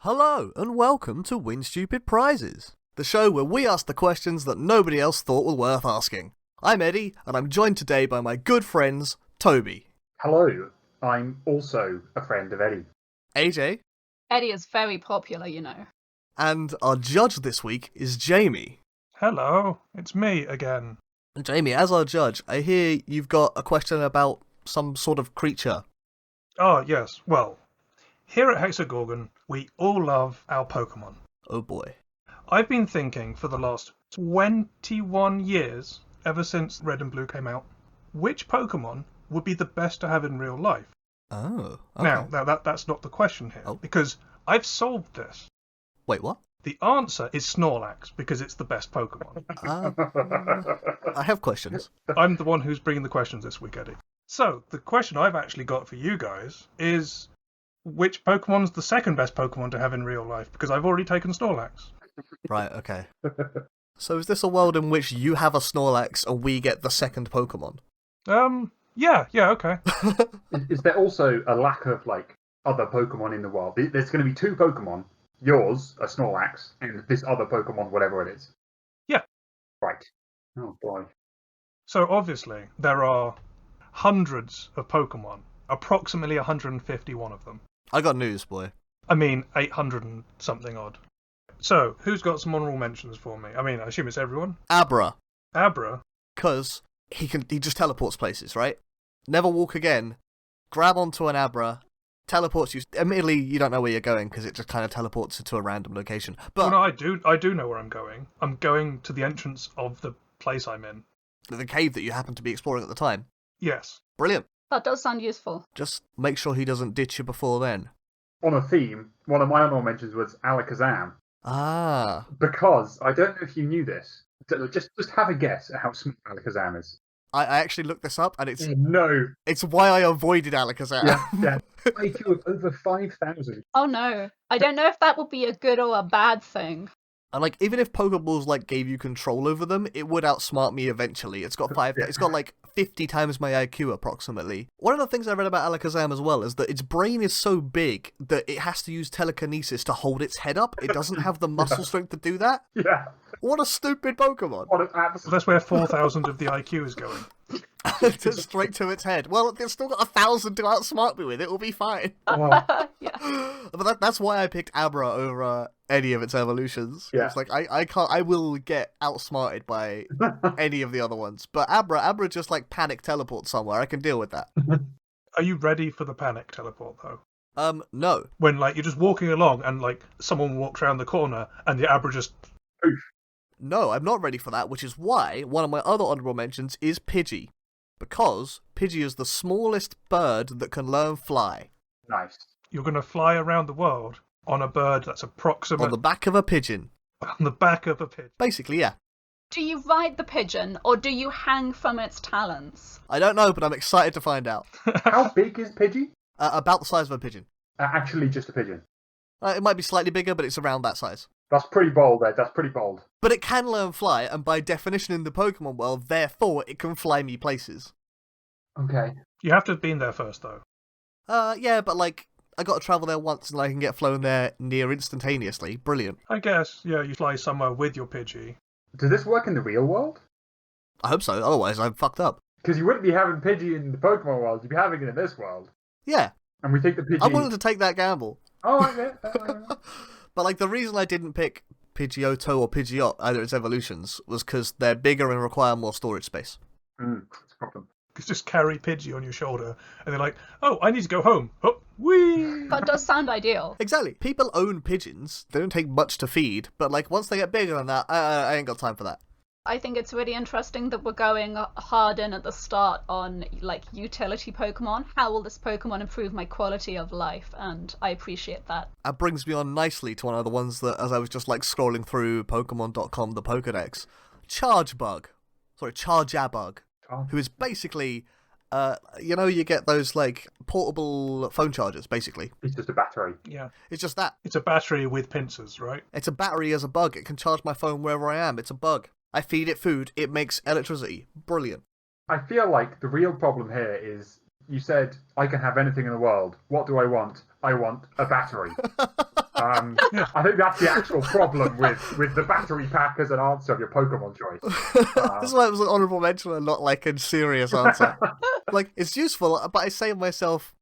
Hello, and welcome to Win Stupid Prizes, the show where we ask the questions that nobody else thought were worth asking. I'm Eddie, and I'm joined today by my good friends, Toby. Hello, I'm also a friend of Eddie. AJ. Eddie is very popular, you know. And our judge this week is Jamie. Hello, it's me again. Jamie, as our judge, I hear you've got a question about some sort of creature. Oh, yes, well, here at Hexagorgon, we all love our Pokémon. Oh boy. I've been thinking for the last 21 years, ever since Red and Blue came out, which Pokémon would be the best to have in real life? Oh, okay. Now that's not the question here, Oh. because I've solved this. Wait, what? The answer is Snorlax, because it's the best Pokémon. I have questions. I'm the one who's bringing the questions this week, Eddie. So, the question I've actually got for you guys is, which Pokemon's the second best Pokemon to have in real life? Because I've already taken Snorlax. Right, okay. So is this a world in which you have a Snorlax and we get the second Pokemon? Yeah, okay. Is there also a lack of, other Pokemon in the world? There's going to be two Pokemon. Yours, a Snorlax, and this other Pokemon, whatever it is. Yeah. Right. Oh, boy. So, obviously, there are hundreds of Pokemon. Approximately 151 of them. I got news, boy. I mean, 800 and something odd. So, who's got some honourable mentions for me? I mean, I assume it's everyone. Abra. Abra? Because he just teleports places, right? Never walk again. Grab onto an Abra, teleports you. Admittedly, you don't know where you're going because it just kind of teleports you to a random location. But Well, no, I do know where I'm going. I'm going to the entrance of the place I'm in. the cave that you happen to be exploring at the time. Yes. Brilliant. That does sound useful. Just make sure he doesn't ditch you before then. On a theme, one of my honorable mentions was Alakazam. Ah. Because, I don't know if you knew this, just have a guess at how small Alakazam is. I actually looked this up, and No. it's why I avoided Alakazam. Yeah. IQ of over 5,000. Oh no. I don't know if that would be a good or a bad thing. And even if Pokeballs gave you control over them, it would outsmart me eventually. It's got it's got 50 times my IQ approximately. One of the things I read about Alakazam as well is that its brain is so big that it has to use telekinesis to hold its head up. It doesn't have the muscle strength to do that. Yeah. What a stupid Pokemon. What an absolute... So that's where 4,000 of the IQ is going. Just straight to its head. Well, it's still got 1,000 to outsmart me with. It will be fine. Oh. Yeah. But that's why I picked Abra over any of its evolutions. Yeah. It's I will get outsmarted by any of the other ones. But Abra just panic teleports somewhere. I can deal with that. Are you ready for the panic teleport, though? No. When, you're just walking along and, someone walks around the corner and the Abra just... Poof. No, I'm not ready for that, which is why one of my other honourable mentions is Pidgey. Because Pidgey is the smallest bird that can learn fly. Nice. You're going to fly around the world on a bird that's approximate... On the back of a pigeon. On the back of a pigeon. Basically, yeah. Do you ride the pigeon or do you hang from its talons? I don't know, but I'm excited to find out. How big is Pidgey? About the size of a pigeon. Actually, just a pigeon. It might be slightly bigger, but it's around that size. That's pretty bold there. That's pretty bold. But it can learn fly, and by definition in the Pokemon world, therefore it can fly me places. Okay. You have to have been there first, though. Yeah, but I got to travel there once and I can get flown there near instantaneously. Brilliant. I guess, yeah, you fly somewhere with your Pidgey. Does this work in the real world? I hope so, otherwise I'm fucked up. Because you wouldn't be having Pidgey in the Pokemon world, you'd be having it in this world. Yeah. And we think the Pidgey... I'm willing to take that gamble. Oh, okay. But the reason I didn't pick Pidgeotto or Pidgeot, either its evolutions, was because they're bigger and require more storage space. That's a problem. Just carry Pidgey on your shoulder, and they're like, oh, I need to go home. Oh, whee! That does sound ideal. Exactly. People own pigeons. They don't take much to feed, but once they get bigger than that, I ain't got time for that. I think it's really interesting that we're going hard in at the start on utility Pokemon. How will this Pokemon improve my quality of life? And I appreciate that. That brings me on nicely to one of the ones that, as I was just scrolling through Pokemon.com, the Pokedex, Charjabug, who is basically, you get those portable phone chargers, basically. It's just a battery. Yeah. It's just that. It's a battery with pincers, right? It's a battery as a bug. It can charge my phone wherever I am. It's a bug. I feed it food. It makes electricity. Brilliant. I feel like the real problem here is you said, I can have anything in the world. What do I want? I want a battery. I think that's the actual problem with the battery pack as an answer of your Pokemon choice. This is why it was an honourable mention and not like a serious answer. Like, it's useful, but I save myself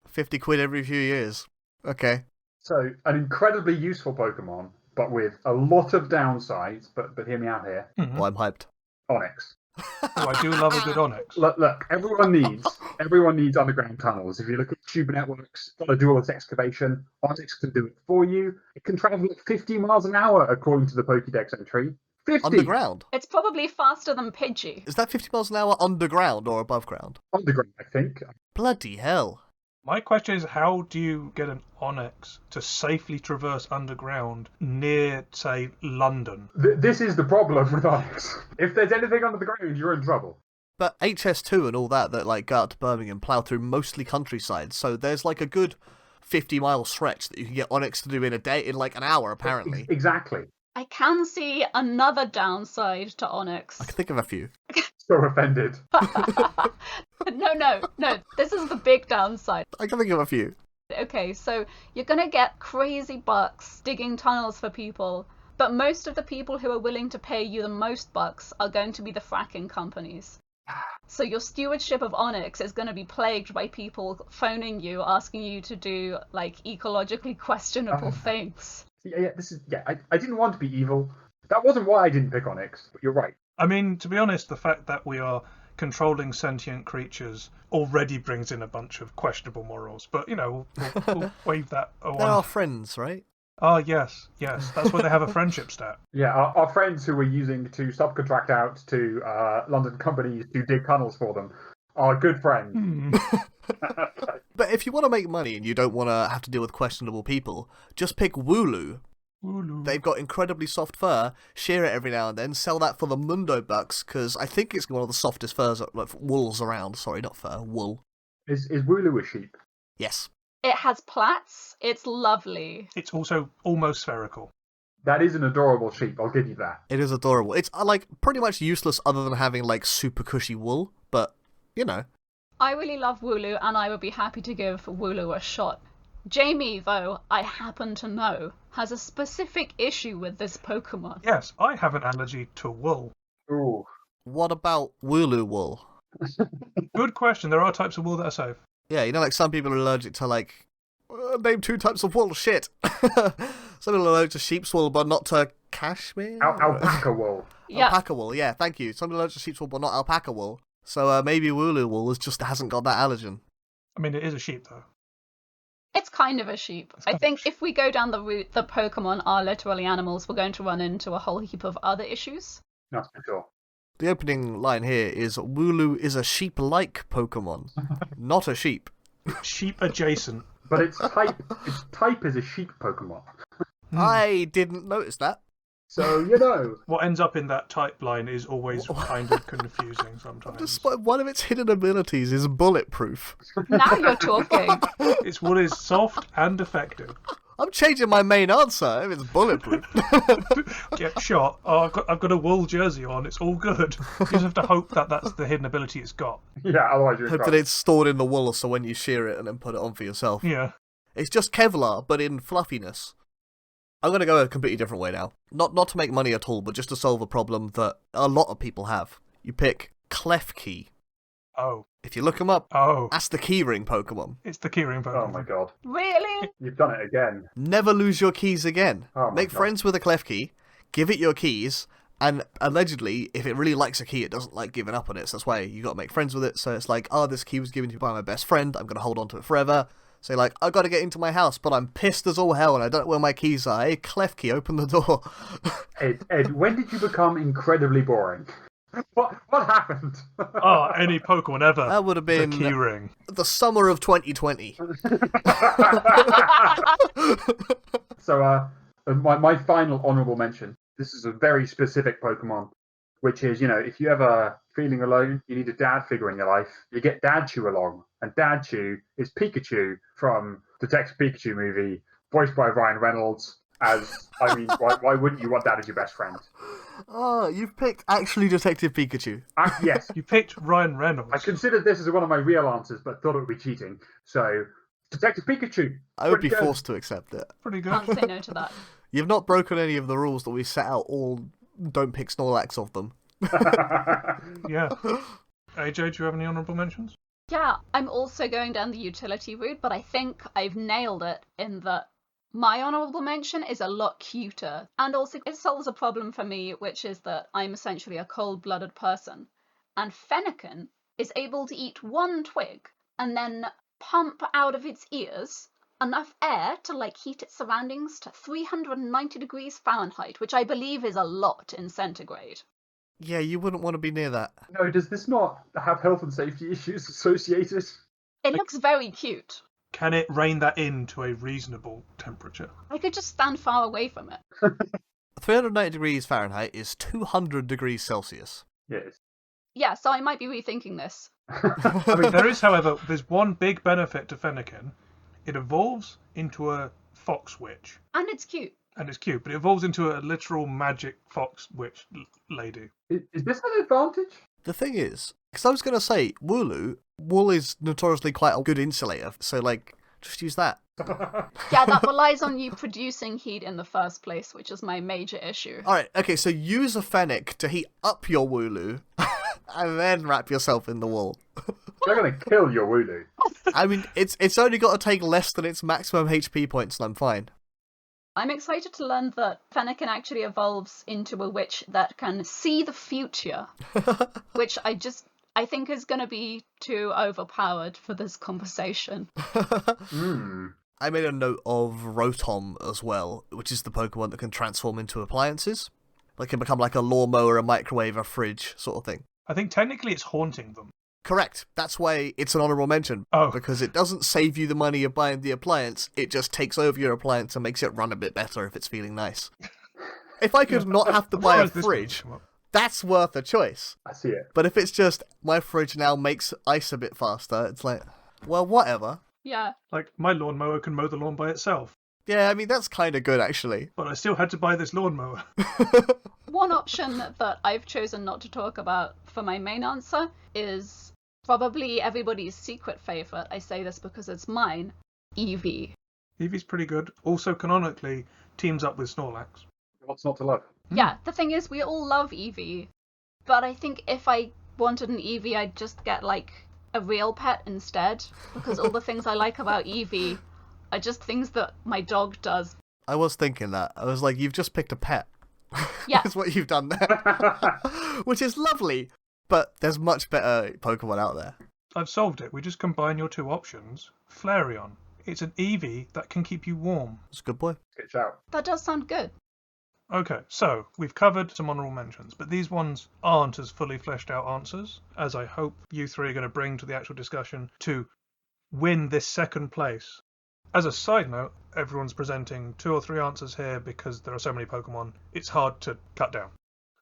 50 quid every few years. Okay. So, an incredibly useful Pokemon, but with a lot of downsides, but hear me out here. Well, I'm hyped. Onyx. Oh, I do love a good Onyx. Look, everyone needs underground tunnels. If you look at tube networks, got to do all this excavation. Onyx can do it for you. It can travel at 50 miles an hour, according to the Pokédex entry. 50! Underground? It's probably faster than Pidgey. Is that 50 miles an hour underground or above ground? Underground, I think. Bloody hell. My question is, how do you get an Onyx to safely traverse underground near, say, London? This is the problem with Onyx. If there's anything under the ground, you're in trouble. But HS2 and all that like go out to Birmingham plough through mostly countryside, so there's like a good 50-mile stretch that you can get Onyx to do in a day, in like an hour, apparently. Exactly. I can see another downside to Onyx. I can think of a few. So offended. No. This is the big downside. I can think of a few. Okay, so you're going to get crazy bucks digging tunnels for people, but most of the people who are willing to pay you the most bucks are going to be the fracking companies. So your stewardship of Onyx is going to be plagued by people phoning you, asking you to do, like, ecologically questionable things. I didn't want to be evil. That wasn't why I didn't pick Onyx, but you're right. I mean, to be honest, the fact that we are controlling sentient creatures already brings in a bunch of questionable morals. But, you know, we'll wave that away. They're our friends, right? Oh, yes. That's why they have a friendship stat. Yeah, our friends who we're using to subcontract out to London companies to dig tunnels for them are good friends. But if you want to make money and you don't want to have to deal with questionable people, just pick Wooloo. They've got incredibly soft fur, shear it every now and then, sell that for the Mundo bucks, because I think it's one of the softest furs, like wools around. Sorry, not fur, wool. Is Wooloo a sheep? Yes. It has plaits. It's lovely. It's also almost spherical. That is an adorable sheep, I'll give you that. It is adorable. It's like pretty much useless other than having like super cushy wool, but you know. I really love Wooloo, and I would be happy to give Wooloo a shot. Jamie, though, I happen to know, has a specific issue with this Pokemon. Yes, I have an allergy to wool. Ooh. What about Wooloo wool? Good question. There are types of wool that are safe. Yeah, you know, like some people are allergic to like name 2 types of wool. Shit. Some people are allergic to sheep's wool, but not to cashmere. Alpaca wool. Yeah. Alpaca wool. Yeah, thank you. Some people are allergic to sheep's wool, but not alpaca wool. So maybe Wooloo wool just hasn't got that allergen. I mean, it is a sheep, though. It's kind of a sheep. I think if we go down the route that Pokemon are literally animals, we're going to run into a whole heap of other issues. That's for sure. The opening line here is Wooloo is a sheep-like Pokemon, not a sheep. Sheep adjacent. But its type is a sheep Pokemon. I didn't notice that. So, you know. What ends up in that type line is always kind of confusing sometimes. Despite one of its hidden abilities is bulletproof. Now you're talking. Its wool is soft and effective. I'm changing my main answer if it's bulletproof. Get shot. Oh, I've got a wool jersey on. It's all good. You just have to hope that that's the hidden ability it's got. Yeah, otherwise you're in Hope that trouble. it's stored in the wool so when you shear it and then put it on for yourself. Yeah. It's just Kevlar, but in fluffiness. I'm going to go a completely different way now. Not to make money at all, but just to solve a problem that a lot of people have. You pick Klefki. Oh. If you look them up, Oh. that's the keyring Pokemon. It's the keyring Pokemon. Oh my god. Really? You've done it again. Never lose your keys again. Oh my Make God. friends with a Klefki, give it your keys, and allegedly, if it really likes a key, it doesn't like giving up on it. So that's why you got to make friends with it. So it's like, oh, this key was given to me by my best friend. I'm going to hold on to it forever. So you're like, I got to get into my house, but I'm pissed as all hell and I don't know where my keys are. Hey, Klefki, open the door. Ed, when did you become incredibly boring? What happened? Oh, any Pokemon ever. That would have The been keyring. the summer of 2020. So, my final honourable mention. This is a very specific Pokemon, which is, you know, if you ever feeling alone, you need a dad figure in your life, you get Dadchu along. And Dadchu is Pikachu from the Detective Pikachu movie, voiced by Ryan Reynolds. Why wouldn't you want that as your best friend? Oh, you've picked actually Detective Pikachu. Yes, You picked Ryan Reynolds. I considered this as one of my real answers, but thought it would be cheating. So, Detective Pikachu. I would be Pretty good. forced to accept it. Pretty good. Can't say no to that. You've not broken any of the rules that we set out, all don't pick Snorlax of them. Yeah. AJ, do you have any honourable mentions? Yeah, I'm also going down the utility route, but I think I've nailed it in that my honourable mention is a lot cuter. And also, it solves a problem for me, which is that I'm essentially a cold-blooded person. And Fennekin is able to eat one twig and then pump out of its ears enough air to heat its surroundings to 390 degrees Fahrenheit, which I believe is a lot in centigrade. Yeah, you wouldn't want to be near that. No, does this not have health and safety issues associated? It looks very cute. Can it rein that in to a reasonable temperature? I could just stand far away from it. 390 degrees Fahrenheit is 200 degrees Celsius. Yes. Yeah, so I might be rethinking this. I mean, there's one big benefit to Fennekin. It evolves into a fox witch. And it's cute. And it's cute, but it evolves into a literal magic fox witch lady. Is this an advantage? The thing is, because I was going to say, wool is notoriously quite a good insulator, so, just use that. Yeah, that relies on you producing heat in the first place, which is my major issue. Alright, okay, so use a fennec to heat up your Wooloo, and then wrap yourself in the wool. They're going to kill your Wooloo. I mean, it's only got to take less than its maximum HP points, and I'm fine. I'm excited to learn that Fennekin actually evolves into a witch that can see the future, which I think is going to be too overpowered for this conversation. I made a note of Rotom as well, which is the Pokemon that can transform into appliances. Like, it can become like a lawnmower, a microwave, a fridge, sort of thing. I think technically it's haunting them. Correct. That's why it's an honourable mention. Oh. Because it doesn't save you the money of buying the appliance, it just takes over your appliance and makes it run a bit better if it's feeling nice. If I could not have to buy a fridge, that's worth a choice. I see it. But if it's just, my fridge now makes ice a bit faster, it's like, well, whatever. Yeah. Like, my lawnmower can mow the lawn by itself. Yeah, I mean, that's kind of good, actually. But I still had to buy this lawnmower. One option that I've chosen not to talk about for my main answer is probably everybody's secret favourite. I say this because it's mine, Eevee. Eevee's pretty good. Also, canonically, teams up with Snorlax. What's not to love? Yeah, the thing is, we all love Eevee. But I think if I wanted an Eevee, I'd just get, a real pet instead. Because all the things I like about Eevee are just things that my dog does. I was thinking that. I was like, you've just picked a pet. Yeah. That's what you've done there. Which is lovely. But there's much better Pokemon out there. I've solved it. We just combine your two options. Flareon. It's an Eevee that can keep you warm. It's a good boy. Good shout. That does sound good. Okay, so we've covered some honourable mentions, but these ones aren't as fully fleshed out answers, as I hope you three are going to bring to the actual discussion to win this second place. As a side note, everyone's presenting 2 or 3 answers here because there are so many Pokemon, it's hard to cut down.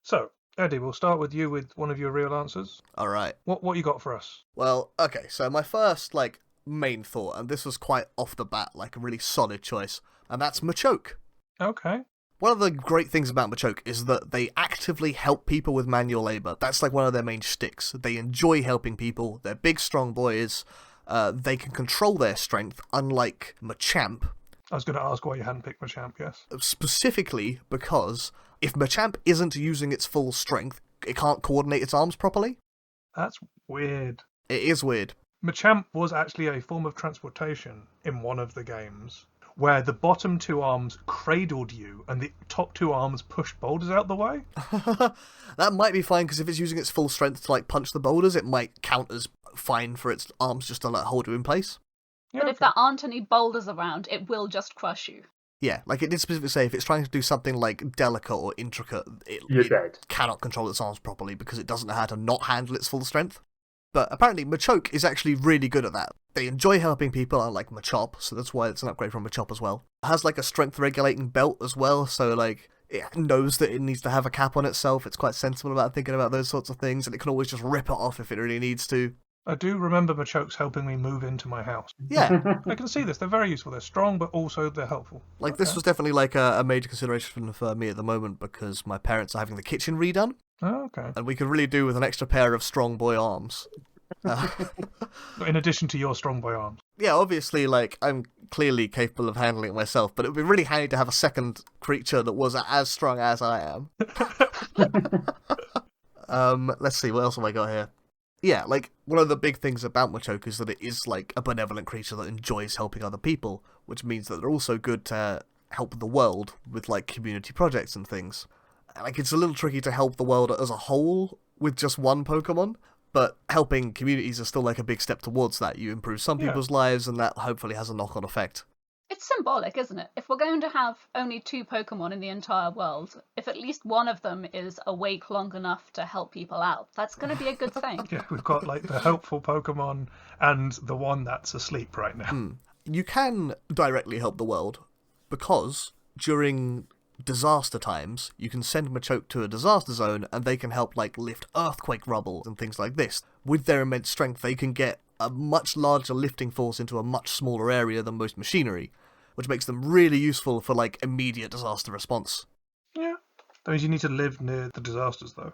So, Eddie, we'll start with you with one of your real answers. Alright. What you got for us? Well, okay, so my first, main thought, and this was quite off the bat, a really solid choice, and that's Machoke. Okay. One of the great things about Machoke is that they actively help people with manual labour. That's one of their main shticks. They enjoy helping people. They're big, strong boys. They can control their strength, unlike Machamp. I was going to ask why you hadn't picked Machamp, yes. Specifically because if Machamp isn't using its full strength, it can't coordinate its arms properly. That's weird. It is weird. Machamp was actually a form of transportation in one of the games, where the bottom 2 arms cradled you and the top 2 arms pushed boulders out the way. That might be fine, because if it's using its full strength to punch the boulders, it might count as fine for its arms just to hold you in place. Yeah, But if there aren't any boulders around, it will just crush you. Yeah, it did specifically say if it's trying to do something delicate or intricate, You're it dead. cannot control its arms properly because it doesn't know how to not handle its full strength. But apparently Machoke is actually really good at that. They enjoy helping people, unlike Machop, so that's why it's an upgrade from Machop as well. It has a strength regulating belt as well, so it knows that it needs to have a cap on itself. It's quite sensible about thinking about those sorts of things, and it can always just rip it off if it really needs to. I do remember Machoke's helping me move into my house. Yeah, I can see this. They're very useful. They're strong, but also they're helpful. this was definitely a major consideration for me at the moment because my parents are having the kitchen redone. Oh, okay. And we could really do with an extra pair of strong boy arms. In addition to your strong boy arms. Yeah, obviously, like, I'm clearly capable of handling it myself, but it would be really handy to have a second creature that was as strong as I am. Let's see, what else have I got here? Yeah, like, one of the big things about Machoke is that it is, like, a benevolent creature that enjoys helping other people, which means that they're also good to help the world with, like, community projects and things. Like, it's a little tricky to help the world as a whole with just one Pokemon, but helping communities is still, like, a big step towards that. You improve some people's lives, and that hopefully has a knock-on effect. It's symbolic, isn't it? If we're going to have only 2 Pokemon in the entire world, if at least one of them is awake long enough to help people out, that's going to be a good thing. Yeah, we've got like the helpful Pokemon and the one that's asleep right now. You can directly help the world, because during disaster times, you can send Machoke to a disaster zone, and they can help, like, lift earthquake rubble and things like this. With their immense strength, they can get a much larger lifting force into a much smaller area than most machinery, which makes them really useful for, like, immediate disaster response. Yeah. That means you need to live near the disasters, though.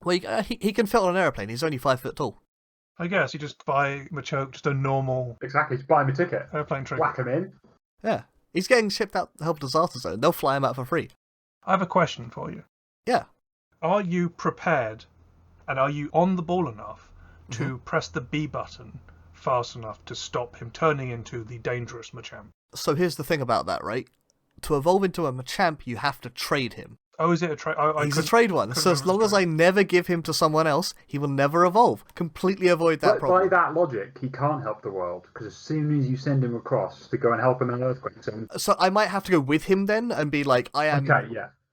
Well, he can fit on an aeroplane. He's only 5 foot tall. I guess you just buy Machoke, just a normal Exactly, just buy him a ticket. airplane ticket. Whack him in. Yeah. He's getting shipped out to help disaster zone. They'll fly him out for free. I have a question for you. Yeah. Are you prepared and are you on the ball enough to press the B button fast enough to stop him turning into the dangerous Machamp? So here's the thing about that, right? To evolve into a Machamp, you have to trade him. Oh, is it a trade? He's a trade one, so as long as I never give him to someone else, he will never evolve. Completely avoid that But problem. by that logic, he can't help the world, because as soon as you send him across to go and help him in an earthquake zone... So I might have to go with him then and be like, I am... Okay,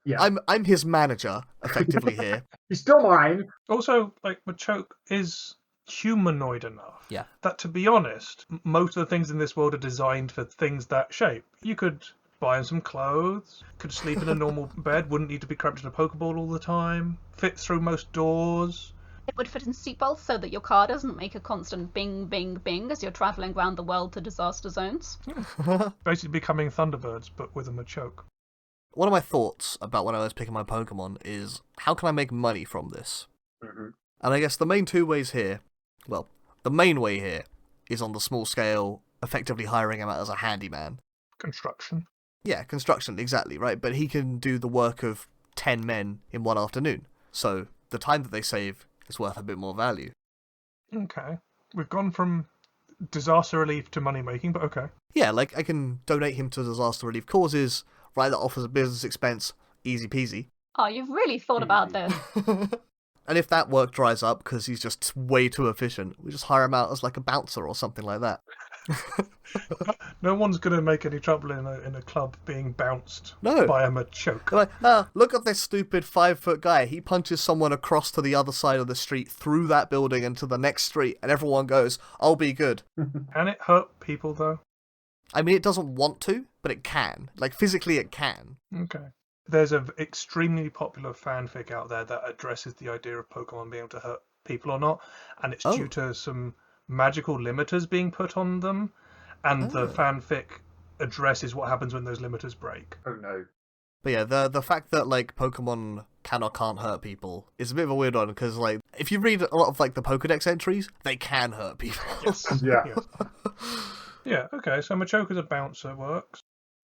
yeah. I'm his manager, effectively, here. He's still mine! Also, like, Machoke is humanoid enough Yeah. that, to be honest, most of the things in this world are designed for things that shape. You could buy him some clothes, could sleep in a normal bed, wouldn't need to be cramped in a Pokeball all the time, fit through most doors. It would fit in seatbelts so that your car doesn't make a constant bing, bing, bing as you're travelling around the world to disaster zones. Basically becoming Thunderbirds, but with a Machoke. One of my thoughts about when I was picking my Pokemon is, how can I make money from this? Mm-hmm. And I guess the main 2 ways here, well, the main way here is on the small scale, effectively hiring him out as a handyman. Construction. Yeah, construction, exactly, right? But he can do the work of 10 men in one afternoon. So the time that they save is worth a bit more value. Okay. We've gone from disaster relief to money making, but okay. Yeah, like, I can donate him to disaster relief causes, write that off as a business expense, easy peasy. Oh, you've really thought about this. And if that work dries up because he's just way too efficient, we just hire him out as, like, a bouncer or something like that. No one's going to make any trouble in a club being bounced No. by a Machoke. They're like, look at this stupid 5-foot guy. He punches someone across to the other side of the street, through that building and to the next street, and everyone goes, I'll be good. Can it hurt people, though? I mean, it doesn't want to, but it can. Like, physically it can. Okay. There's an extremely popular fanfic out there that addresses the idea of Pokemon being able to hurt people or not, and it's due to some magical limiters being put on them, and the fanfic addresses what happens when those limiters break. Oh no. But yeah, the fact that, like, Pokemon can or can't hurt people is a bit of a weird one, because, like, if you read a lot of, like, the Pokedex entries, they can hurt people. Yeah. Yes. Yeah, okay, so Machoke as a bouncer works.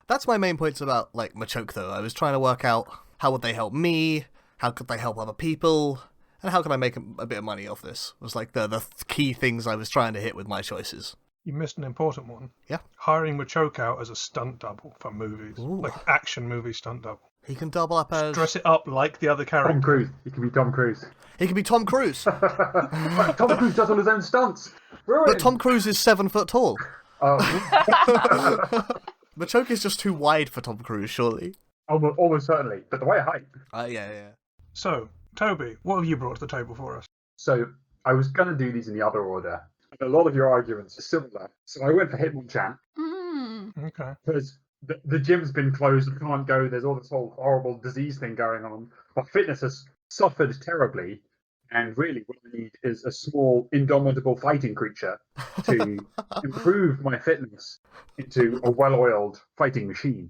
That's my main points about, like, Machoke, though. I was trying to work out how would they help me, how could they help other people, and how can I make a bit of money off this? Was, like, the key things I was trying to hit with my choices. You missed an important one. Yeah. Hiring Machoke out as a stunt double for movies. Ooh. Like action movie stunt double. He can double up as... Dress it up like the other Tom character. Cruise. He can be Tom Cruise. He can be Tom Cruise. Tom Cruise does all his own stunts. But Tom Cruise is 7 foot tall. Oh. Machoke is just too wide for Tom Cruise, surely. Almost certainly. But the way I hype. Yeah. So, Toby, what have you brought to the table for us? So I was going to do these in the other order. And a lot of your arguments are similar. So I went for Hitmonchan. Okay. Because the gym's been closed, I can't go, there's all this whole horrible disease thing going on. My fitness has suffered terribly, and really what I need is a small, indomitable fighting creature to improve my fitness into a well-oiled fighting machine.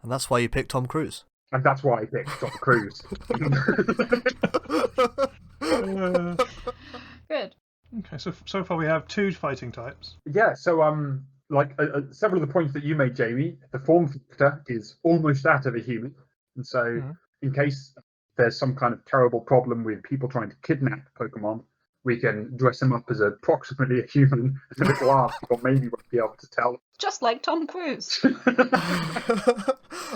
And that's why you picked Tom Cruise. And that's why I picked Tom Cruise. Good. Okay, so far we have 2 fighting types. Yeah, so several of the points that you made, Jamie, the form factor is almost that of a human, and so in case there's some kind of terrible problem with people trying to kidnap Pokemon, we can dress them up as approximately a human, and if it's large, people maybe won't be able to tell. Just like Tom Cruise. I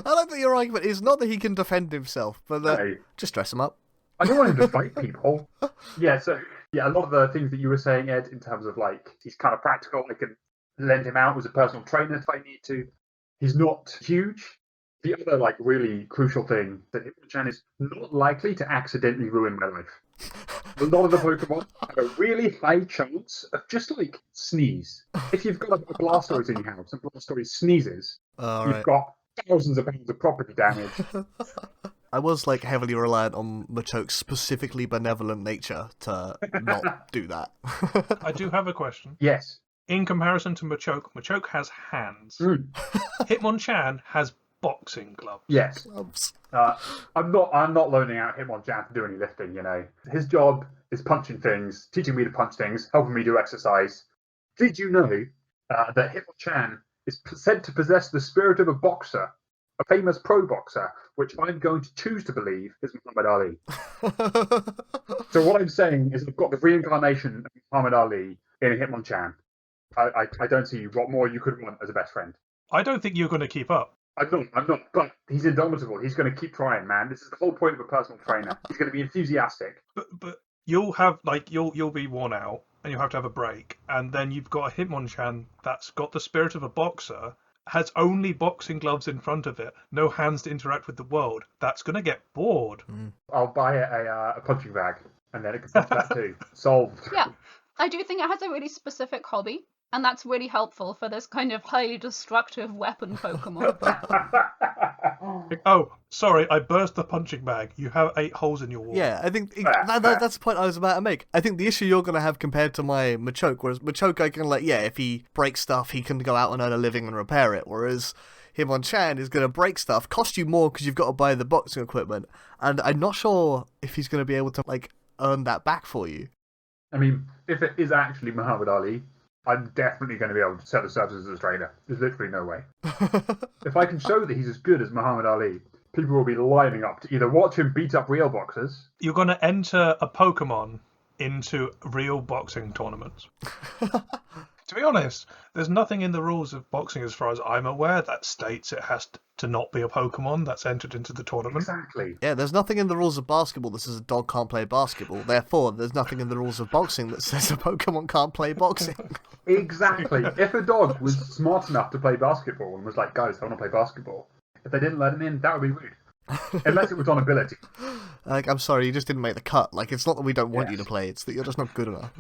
like that your argument is not that he can defend himself, but that No. just dress him up. I don't want him to fight people. Yeah, so a lot of the things that you were saying, Ed, in terms of like he's kind of practical. I can lend him out as a personal trainer if I need to. He's not huge. The other like really crucial thing that Hitmonchan is not likely to accidentally ruin my life. A lot of the Pokemon have a really high chance of just like sneeze. If you've got a Blastoise in your house and Blastoise sneezes, you've got thousands of pounds of property damage. I was like heavily reliant on Machoke's specifically benevolent nature to not do that. I do have a question. Yes. In comparison to Machoke, Machoke has hands. Hitmonchan has boxing gloves. Yes. I'm not loaning out Hitmonchan to do any lifting, you know. His job is punching things, teaching me to punch things, helping me do exercise. Did you know that Hitmonchan is said to possess the spirit of a boxer, a famous pro boxer, which I'm going to choose to believe is Muhammad Ali. So what I'm saying is I've got the reincarnation of Muhammad Ali in Hitmonchan. I don't see what more you could want as a best friend. I don't think you're going to keep up. I'm not, but he's indomitable. He's going to keep trying, man. This is the whole point of a personal trainer. He's going to be enthusiastic. But you'll have, like, you'll be worn out, and you'll have to have a break, and then you've got a Hitmonchan that's got the spirit of a boxer, has only boxing gloves in front of it, no hands to interact with the world. That's going to get bored. I'll buy a punching bag, and then it can punch that too. Solved. Yeah, I do think it has a really specific hobby, and that's really helpful for this kind of highly destructive weapon Pokemon. Oh, sorry, I burst the punching bag. You have 8 holes in your wall. Yeah, I think that's the point I was about to make. I think the issue you're going to have compared to my Machoke, whereas Machoke I can if he breaks stuff, he can go out and earn a living and repair it, whereas Hitmonchan is going to break stuff, cost you more because you've got to buy the boxing equipment, and I'm not sure if he's going to be able to earn that back for you. I mean, if it is actually Muhammad Ali, I'm definitely going to be able to sell the services as a trainer. There's literally no way. If I can show that he's as good as Muhammad Ali, people will be lining up to either watch him beat up real boxers. You're going to enter a Pokemon into real boxing tournaments. To be honest, there's nothing in the rules of boxing, as far as I'm aware, that states it has to not be a Pokemon that's entered into the tournament. Exactly. Yeah, there's nothing in the rules of basketball that says a dog can't play basketball. Therefore, there's nothing in the rules of boxing that says a Pokemon can't play boxing. Exactly. If a dog was smart enough to play basketball and was like, guys, I want to play basketball, if they didn't let him in, that would be rude. Unless it was on ability. I'm sorry, you just didn't make the cut. It's not that we don't want you to play, it's that you're just not good enough.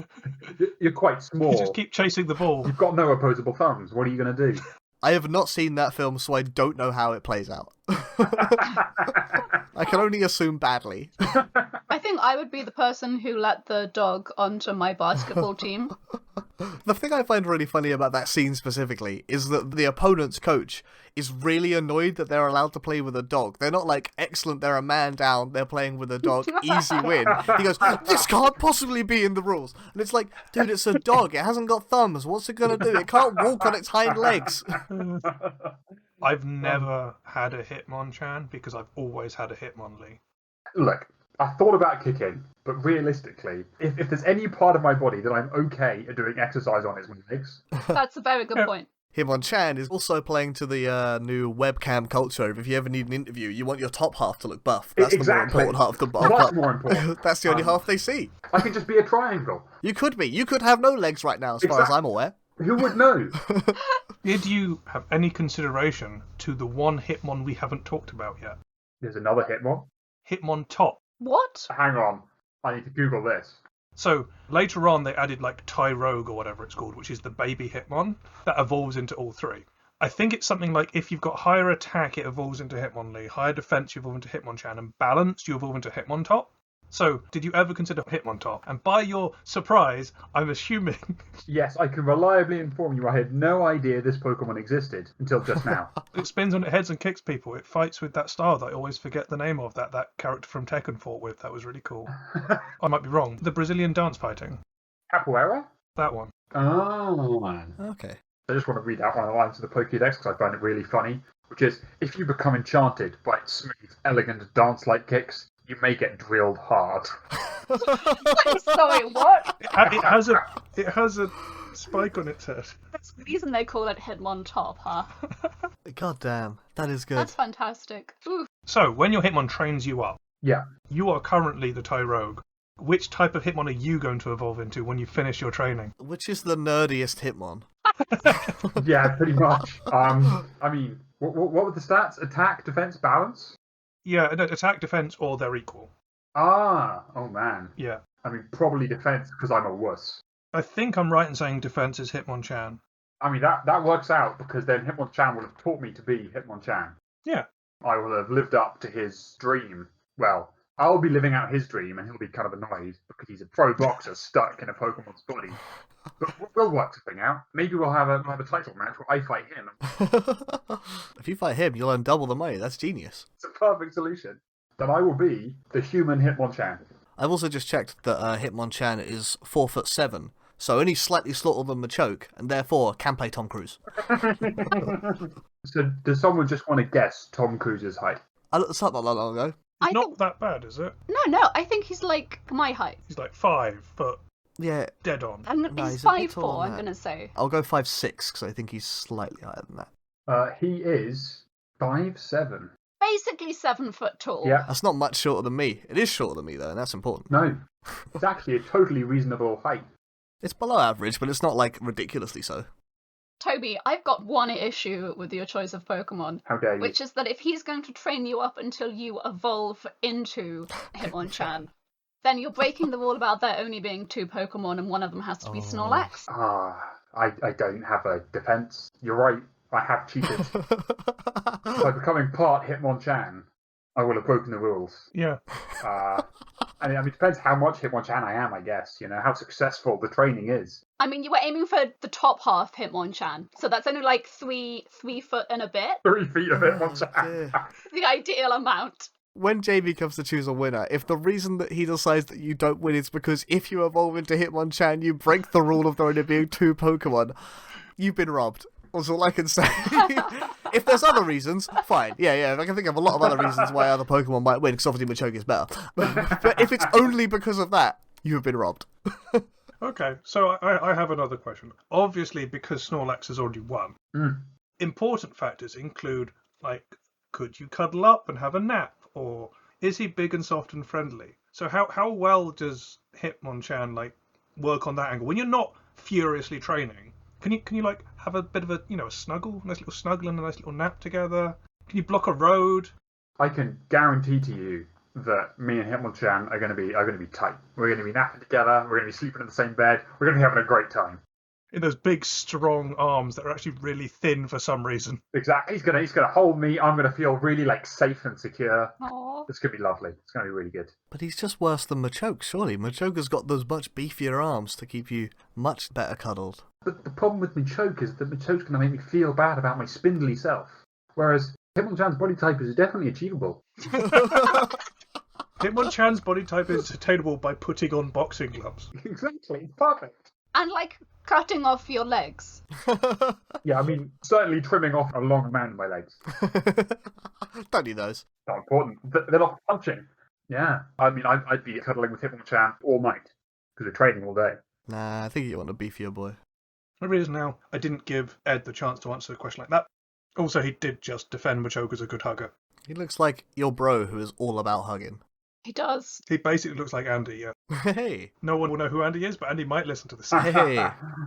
You're quite small. You just keep chasing the ball. You've got no opposable thumbs. What are you going to do? I have not seen that film, so I don't know how it plays out. I can only assume badly. I think I would be the person who let the dog onto my basketball team. The thing I find really funny about that scene specifically is that the opponent's coach is really annoyed that they're allowed to play with a dog. They're not like, excellent, they're a man down, they're playing with a dog, easy win. He goes, this can't possibly be in the rules. And it's like, dude, it's a dog, it hasn't got thumbs, what's it going to do? It can't walk on its hind legs. I've never had a Hitmonchan because I've always had a Hitmonlee. Look, I thought about kicking, but realistically, if there's any part of my body that I'm okay at doing exercise on, it's my legs. That's a very good point. Hitmonchan is also playing to the new webcam culture. If you ever need an interview, you want your top half to look buff. That's Exactly. the more important half of the bottom Much half. more important. That's the only half they see. I could just be a triangle. You could be. You could have no legs right now, as far as I'm aware. Who would know? Did you have any consideration to the one Hitmon we haven't talked about yet? There's another Hitmon. Hitmontop. What? Hang on. I need to Google this. So later on they added Tyrogue or whatever it's called, which is the baby Hitmon that evolves into all 3. I think it's something like if you've got higher attack, it evolves into Hitmonlee, higher defense, you evolve into Hitmonchan, and balance, you evolve into Hitmontop. So, did you ever consider Hitmontop? And by your surprise, I'm assuming... Yes, I can reliably inform you I had no idea this Pokemon existed until just now. It spins on its heads and kicks people. It fights with that star that I always forget the name of, that character from Tekken fought with. That was really cool. I might be wrong. The Brazilian dance fighting. Capoeira? That one. Oh, man. Okay. I just want to read out one of the lines of the Pokédex because I find it really funny, which is, if you become enchanted by its smooth, elegant, dance-like kicks, you may get drilled hard. Sorry, what? It has a spike on its head. That's the reason they call it Hitmontop, huh? God damn, that is good. That's fantastic. Ooh. So, when your Hitmon trains you up, Yeah. you are currently the Tyrogue. Which type of Hitmon are you going to evolve into when you finish your training? Which is the nerdiest Hitmon? Yeah, pretty much. I mean, what were the stats? Attack, defense, balance? Yeah, no, attack, defense, or they're equal. Oh man. Yeah. I mean, probably defense because I'm a wuss. I think I'm right in saying defense is Hitmonchan. I mean, that works out because then Hitmonchan will have taught me to be Hitmonchan. Yeah. I will have lived up to his dream. Well, I'll be living out his dream, and he'll be kind of annoyed because he's a pro boxer stuck in a Pokemon's body. But we'll work something out. Maybe we'll have a title match where I fight him. If you fight him, you'll earn double the money. That's genius. It's a perfect solution. Then I will be the human Hitmonchan. I've also just checked that Hitmonchan is 4'7", so only slightly shorter than Machoke, and therefore can play Tom Cruise. So does someone just want to guess Tom Cruise's height? I looked this up not that long ago. He's not that bad, is it? No, I think he's like my height. He's like 5, but Yeah, dead on. He's he's a bit 5'4", taller I'm than that. going to say. I'll go 5'6", because I think he's slightly higher than that. He is 5'7". Basically 7 foot tall. Yeah. That's not much shorter than me. It is shorter than me, though, and that's important. No, it's actually a totally reasonable height. It's below average, but it's not, like, ridiculously so. Toby, I've got one issue with your choice of Pokemon, How dare you? which is that if he's going to train you up until you evolve into Hitmonchan, then you're breaking the rule about there only being 2 Pokemon and one of them has to be Snorlax. I don't have a defense. You're right. I have cheated. By becoming part Hitmonchan, I will have broken the rules. Yeah. I mean, it depends how much Hitmonchan I am, I guess. You know, how successful the training is. I mean, you were aiming for the top half Hitmonchan, so that's only like 3 foot and a bit. 3 feet of Hitmonchan. The ideal amount. When Jamie comes to choose a winner, if the reason that he decides that you don't win is because if you evolve into Hitmonchan, you break the rule of there only being 2 Pokemon, you've been robbed. That's all I can say. If there's other reasons, fine. Yeah, I can think of a lot of other reasons why other Pokemon might win, because obviously Machoke is better. But if it's only because of that, you have been robbed. Okay, so I have another question. Obviously, because Snorlax has already won, important factors include, like, could you cuddle up and have a nap? Or is he big and soft and friendly? So how well does Hitmonchan, like, work on that angle? When you're not furiously training, can you like have a bit of a a snuggle, a nice little snuggle and a nice little nap together? Can you block a road? I can guarantee to you that me and Hitmonchan are going to be tight. We're going to be napping together. We're going to be sleeping in the same bed. We're going to be having a great time. In those big, strong arms that are actually really thin for some reason. Exactly. He's gonna hold me. I'm gonna feel really like safe and secure. Aww. It's gonna be lovely. It's gonna be really good. But he's just worse than Machoke, surely. Machoke has got those much beefier arms to keep you much better cuddled. But the problem with Machoke is that Machoke's gonna make me feel bad about my spindly self. Whereas Hitmonchan's body type is definitely achievable. Hitmonchan's body type is attainable by putting on boxing gloves. Exactly. It's perfect. And like cutting off your legs. Yeah, I mean, certainly trimming off a long man my legs. Don't need those. Not important. They're not punching. Yeah. I mean, I'd be cuddling with Hitmonchan all night because we're training all day. Nah, I think you want a beefier boy. The reason now I didn't give Ed the chance to answer a question like that. Also, he did just defend Machoke as a good hugger. He looks like your bro who is all about hugging. He does. He basically looks like Andy, yeah. Hey. No one will know who Andy is, but Andy might listen to this. Hey.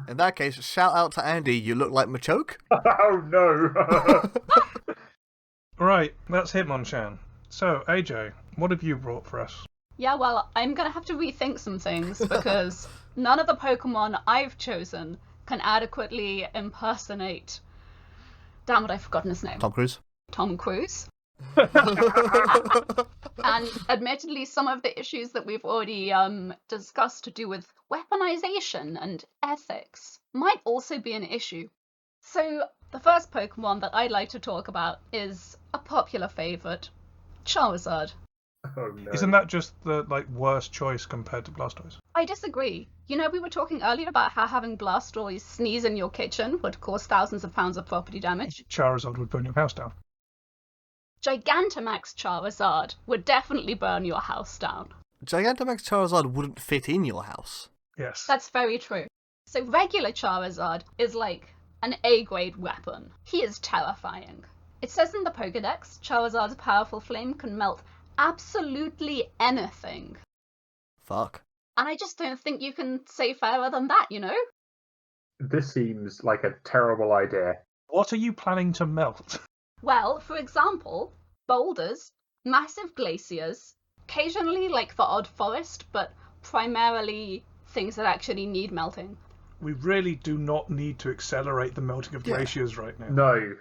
In that case, shout out to Andy, you look like Machoke. Oh no. Right, that's Hitmonchan. So, AJ, what have you brought for us? Yeah, well, I'm going to have to rethink some things because none of the Pokemon I've chosen can adequately impersonate... Damn it, I've forgotten his name. Tom Cruise. Tom Cruise. And admittedly, some of the issues that we've already discussed to do with weaponization and ethics might also be an issue. So the first Pokemon that I'd like to talk about is a popular favourite, Charizard. Oh no. Isn't that just the worst choice compared to Blastoise? I disagree. You know, we were talking earlier about how having Blastoise sneeze in your kitchen would cause thousands of pounds of property damage. Charizard would burn your house down. Gigantamax Charizard would definitely burn your house down. Gigantamax Charizard wouldn't fit in your house. Yes. That's very true. So regular Charizard is like an A-grade weapon. He is terrifying. It says in the Pokédex, Charizard's powerful flame can melt absolutely anything. Fuck. And I just don't think you can say fairer than that, you know? This seems like a terrible idea. What are you planning to melt? Well, for example, boulders, massive glaciers, occasionally like the odd forest, but primarily things that actually need melting. We really do not need to accelerate the melting of glaciers right now. No.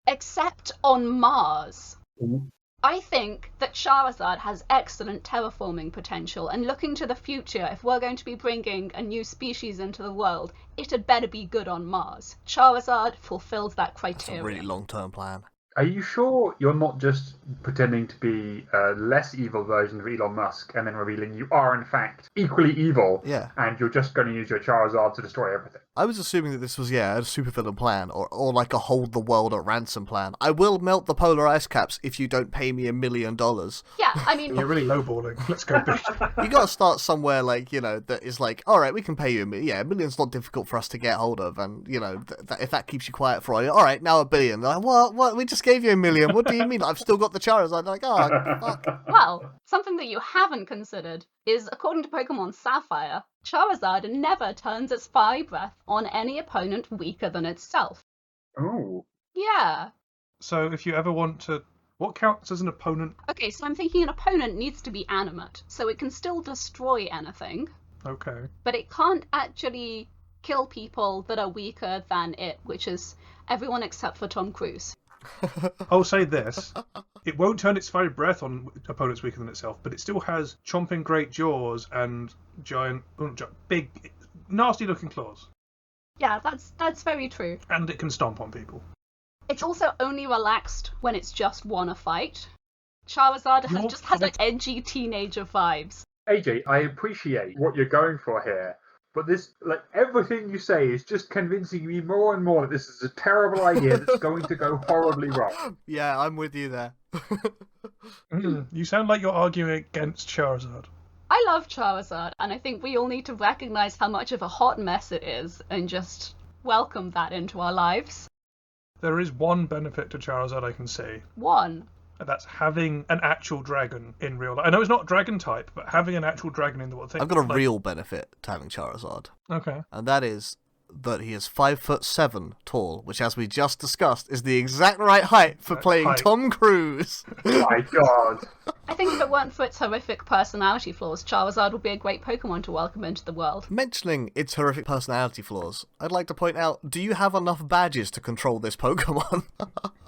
Except on Mars. Ooh. I think that Charizard has excellent terraforming potential, and looking to the future, if we're going to be bringing a new species into the world, it had better be good on Mars. Charizard fulfills that criteria. That's a really long-term plan. Are you sure you're not just pretending to be a less evil version of Elon Musk and then revealing you are, in fact, equally evil? Yeah. And you're just going to use your Charizard to destroy everything? I was assuming that this was, a supervillain plan, or like a hold the world at ransom plan. I will melt the polar ice caps if you don't pay me $1 million. Yeah, I mean... You're really lowballing. Let's go big. You gotta start somewhere, like, that is like, alright, we can pay you $1 million. $1 million's not difficult for us to get hold of, and, if that keeps you quiet for a while, alright, now $1 billion. They're like, what? We just gave you $1 million. What do you mean? I've still got the Charizard. Like, oh, fuck. Well, something that you haven't considered is, according to Pokemon Sapphire, Charizard never turns its fire breath on any opponent weaker than itself. Oh. Yeah. So if you ever want to... What counts as an opponent? Okay, so I'm thinking an opponent needs to be animate, so it can still destroy anything. Okay. But it can't actually kill people that are weaker than it, which is everyone except for Tom Cruise. I'll say this. It won't turn its fiery breath on opponents weaker than itself, but it still has chomping great jaws and big, nasty-looking claws. Yeah, that's very true. And it can stomp on people. It's also only relaxed when it's just won a fight. Charizard has like edgy teenager vibes. AJ, I appreciate what you're going for here, but this, everything you say is just convincing me more and more that this is a terrible idea that's going to go horribly wrong. Yeah, I'm with you there. You sound like you're arguing against Charizard. I love Charizard, and I think we all need to recognize how much of a hot mess it is and just welcome that into our lives. There is one benefit to Charizard I can see. One. And that's having an actual dragon in real life. I know it's not dragon type, but having an actual dragon in the world. I've got a real benefit to having Charizard. Okay. And that is that he is 5'7" tall, which, as we just discussed, is the exact right height for playing Tom Cruise. Oh my god. I think if it weren't for its horrific personality flaws, Charizard would be a great Pokemon to welcome into the world. Mentioning its horrific personality flaws, I'd like to point out, do you have enough badges to control this Pokemon?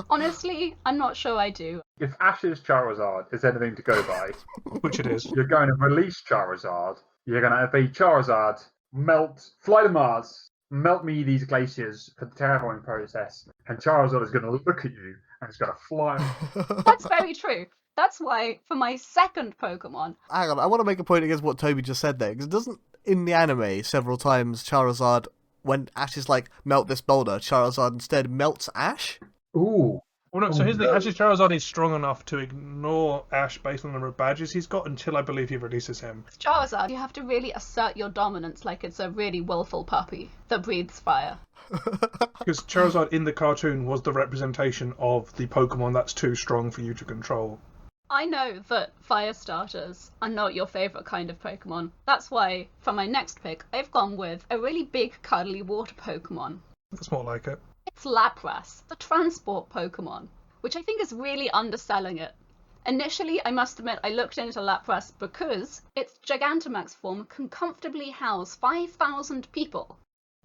Honestly, I'm not sure I do. If Ash's Charizard is anything to go by, which it is, you're going to release Charizard, you're going to be Charizard, fly to Mars, melt me these glaciers for the terraforming process, and Charizard is going to look at you and it's going to fly. That's very true. That's why, for my second Pokemon... Hang on, I want to make a point against what Toby just said there, because doesn't, in the anime, several times, Charizard, when Ash is like, melt this boulder, Charizard instead melts Ash? Ooh. Well, no, so here's the thing. Ash's Charizard is strong enough to ignore Ash based on the number of badges he's got until I believe he releases him. With Charizard, you have to really assert your dominance like it's a really willful puppy that breathes fire. Because Charizard in the cartoon was the representation of the Pokemon that's too strong for you to control. I know that fire starters are not your favourite kind of Pokemon. That's why, for my next pick, I've gone with a really big, cuddly water Pokemon. That's more like it. It's Lapras, the transport Pokemon, which I think is really underselling it. Initially, I must admit, I looked into Lapras because its Gigantamax form can comfortably house 5,000 people.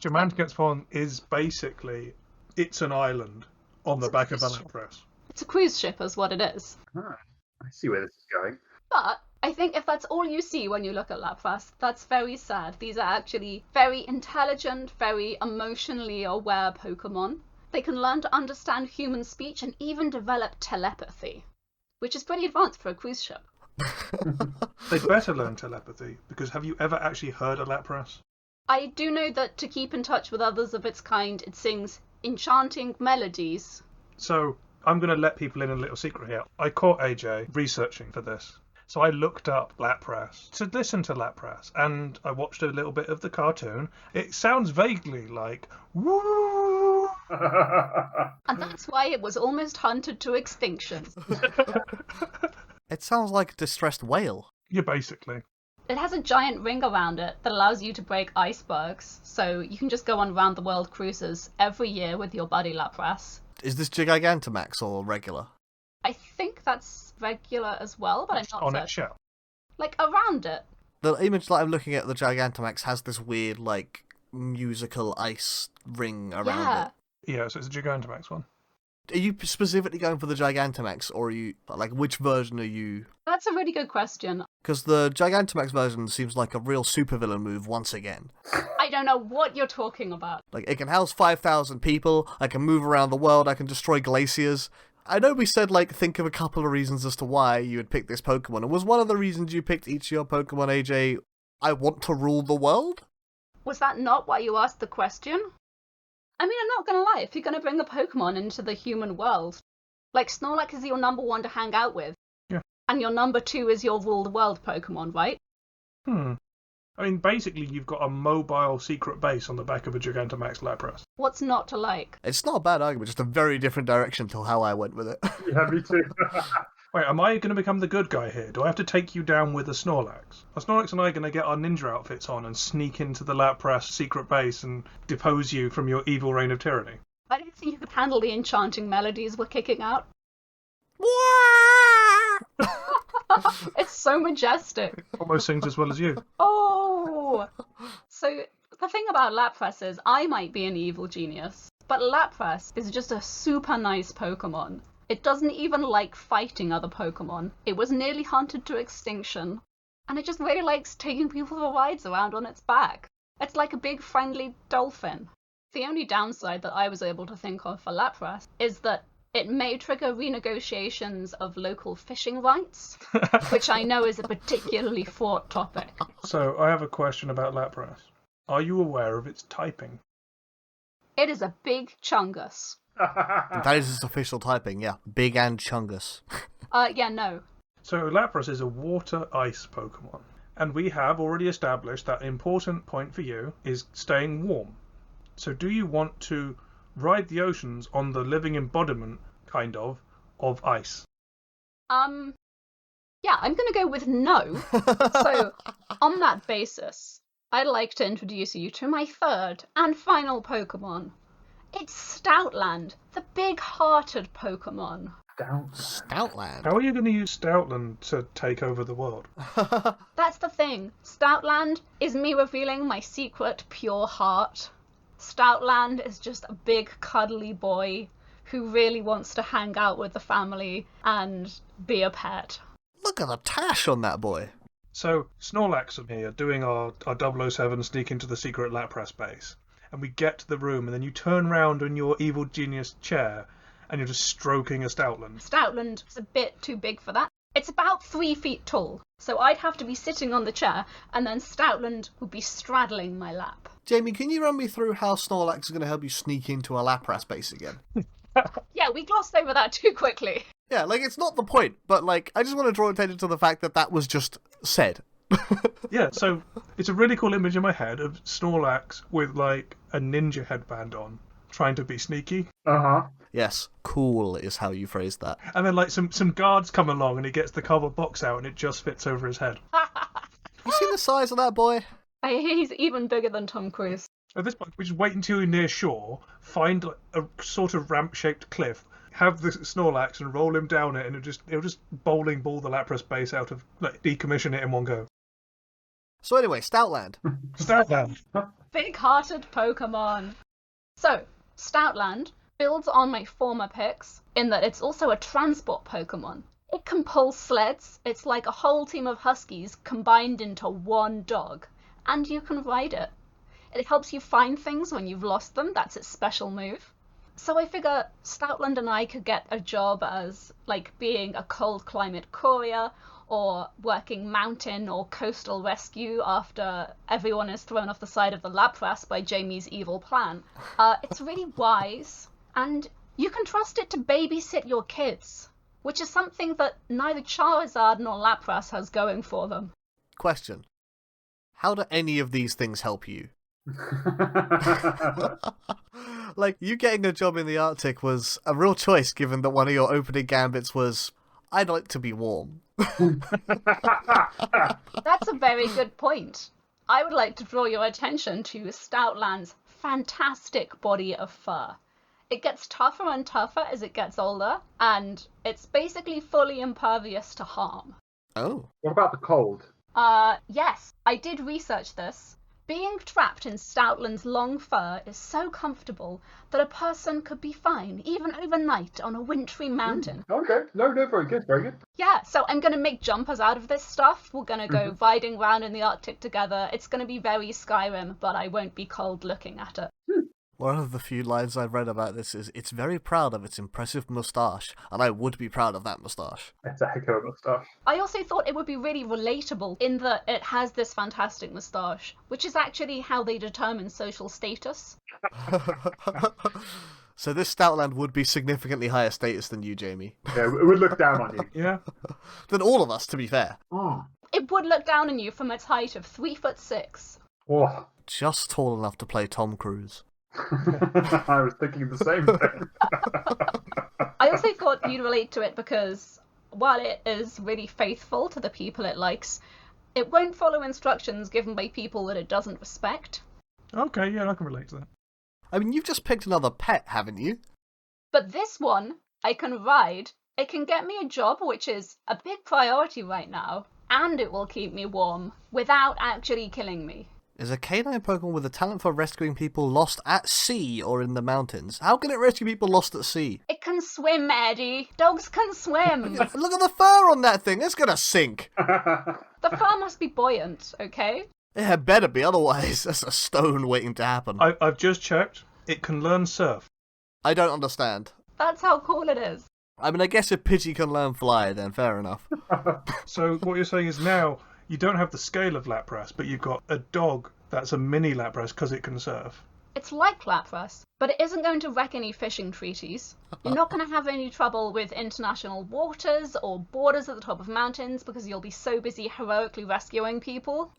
Gigantamax form is basically, it's an island on the back of a Lapras. It's a cruise ship is what it is. Ah, I see where this is going. But I think if that's all you see when you look at Lapras, that's very sad. These are actually very intelligent, very emotionally aware Pokemon. They can learn to understand human speech and even develop telepathy, which is pretty advanced for a cruise ship. They'd better learn telepathy, because have you ever actually heard a Lapras? I do know that to keep in touch with others of its kind, it sings enchanting melodies. So, I'm going to let people in a little secret here. I caught AJ researching for this. So I looked up Lapras to listen to Lapras, and I watched a little bit of the cartoon. It sounds vaguely like woo. And that's why it was almost hunted to extinction. It sounds like a distressed whale. Yeah, basically. It has a giant ring around it that allows you to break icebergs, so you can just go on round the world cruises every year with your buddy Lapras. Is this Gigantamax or regular? I think that's regular as well, but I'm not on certain. its shell. Like, around it. The image that I'm looking at, the Gigantamax, has this weird, like, musical ice ring around it. Yeah, so it's a Gigantamax one. Are you specifically going for the Gigantamax, or are you, like, which version are you? That's a really good question. Because the Gigantamax version seems like a real supervillain move once again. I don't know what you're talking about. Like, it can house 5,000 people, I can move around the world, I can destroy glaciers. I know we said, like, think of a couple of reasons as to why you would pick this Pokemon, and was one of the reasons you picked each of your Pokemon, AJ, I want to rule the world? Was that not why you asked the question? I mean, I'm not gonna lie, if you're gonna bring a Pokemon into the human world, like, Snorlax is your number 1 to hang out with. Yeah. And your number 2 is your rule the world Pokemon, right? I mean, basically, you've got a mobile secret base on the back of a Gigantamax Lapras. What's not to like? It's not a bad argument, just a very different direction to how I went with it. Yeah, me too. Wait, am I going to become the good guy here? Do I have to take you down with a Snorlax? Are Snorlax and I going to get our ninja outfits on and sneak into the Lapras secret base and depose you from your evil reign of tyranny? I don't think you could handle the enchanting melodies we're kicking out. It's so majestic. Almost sings as well as you. Oh! So, the thing about Lapras is, I might be an evil genius, but Lapras is just a super nice Pokemon. It doesn't even like fighting other Pokemon. It was nearly hunted to extinction. And it just really likes taking people for rides around on its back. It's like a big friendly dolphin. The only downside that I was able to think of for Lapras is that it may trigger renegotiations of local fishing rights, which I know is a particularly fraught topic. So, I have a question about Lapras. Are you aware of its typing? It is a big Chungus. That is its official typing, yeah. Big and Chungus. Yeah, no. So, Lapras is a water-ice Pokemon. And we have already established that important point for you is staying warm. So, do you want to ride the oceans on the living embodiment, kind of ice? Yeah, I'm gonna go with no. So, on that basis, I'd like to introduce you to my third and final Pokemon. It's Stoutland, the big-hearted Pokemon. Stoutland. How are you going to use Stoutland to take over the world? That's the thing. Stoutland is me revealing my secret pure heart. Stoutland is just a big cuddly boy who really wants to hang out with the family and be a pet. Look at the tash on that boy. So, Snorlax and me are doing our 007 sneak into the secret Lapras base. And we get to the room, and then you turn round in your evil genius chair, and you're just stroking a Stoutland. Stoutland is a bit too big for that. It's about 3 feet tall, so I'd have to be sitting on the chair, and then Stoutland would be straddling my lap. Jamie, can you run me through how Snorlax is going to help you sneak into a Lapras base again? Yeah, we glossed over that too quickly. Yeah, like, it's not the point, but, like, I just want to draw attention to the fact that that was just said. Yeah, so it's a really cool image in my head of Snorlax with, like, a ninja headband on, trying to be sneaky. Uh-huh. Yes, cool is how you phrased that. And then, like, some guards come along, and he gets the cardboard box out, and it just fits over his head. You see the size of that boy? I hear he's even bigger than Tom Cruise. At this point, we just wait until you're near shore, find like, a sort of ramp-shaped cliff, have the Snorlax and roll him down it, and it'll just bowling ball the Lapras base out of, like, decommission it in one go. So anyway, Stoutland. Stoutland. Big-hearted Pokemon. So, Stoutland builds on my former picks in that it's also a transport Pokemon. It can pull sleds. It's like a whole team of huskies combined into one dog. And you can ride it. It helps you find things when you've lost them. That's its special move. So I figure Stoutland and I could get a job as, like, being a cold climate courier or working mountain or coastal rescue after everyone is thrown off the side of the Lapras by Jamie's evil plan. It's really wise, and you can trust it to babysit your kids, which is something that neither Charizard nor Lapras has going for them. Question. How do any of these things help you? Like, you getting a job in the Arctic was a real choice, given that one of your opening gambits was, I'd like to be warm. That's a very good point. I would like to draw your attention to Stoutland's fantastic body of fur. It gets tougher and tougher as it gets older, and it's basically fully impervious to harm. Oh. What about the cold? Yes, I did research this. Being trapped in Stoutland's long fur is so comfortable that a person could be fine, even overnight, on a wintry mountain. Okay, no, very good, very good. Yeah, so I'm going to make jumpers out of this stuff. We're going to go riding around in the Arctic together. It's going to be very Skyrim, but I won't be cold looking at it. One of the few lines I've read about this is, it's very proud of its impressive moustache, and I would be proud of that moustache. It's a heck of a moustache. I also thought it would be really relatable in that it has this fantastic moustache, which is actually how they determine social status. So this Stoutland would be significantly higher status than you, Jamie. Yeah, it would look down on you. Yeah. Than all of us, to be fair. Oh. It would look down on you from its height of 3'6". Oh. Just tall enough to play Tom Cruise. I was thinking the same thing. I also thought you'd relate to it because while it is really faithful to the people it likes, it won't follow instructions given by people that it doesn't respect. Okay, yeah, I can relate to that. I mean, you've just picked another pet, haven't you? But this one, I can ride. It can get me a job, which is a big priority right now, and it will keep me warm without actually killing me. Is a canine Pokemon with a talent for rescuing people lost at sea or in the mountains. How can it rescue people lost at sea? It can swim, Eddie. Dogs can swim. Look at the fur on that thing. It's gonna sink. The fur must be buoyant, okay? It had better be, otherwise that's a stone waiting to happen. I've just checked. It can learn surf. I don't understand. That's how cool it is. I mean, I guess if Pidgey can learn fly, then fair enough. So what you're saying is now you don't have the scale of Lapras, but you've got a dog that's a mini Lapras because it can surf. It's like Lapras, but it isn't going to wreck any fishing treaties. You're not going to have any trouble with international waters or borders at the top of mountains because you'll be so busy heroically rescuing people.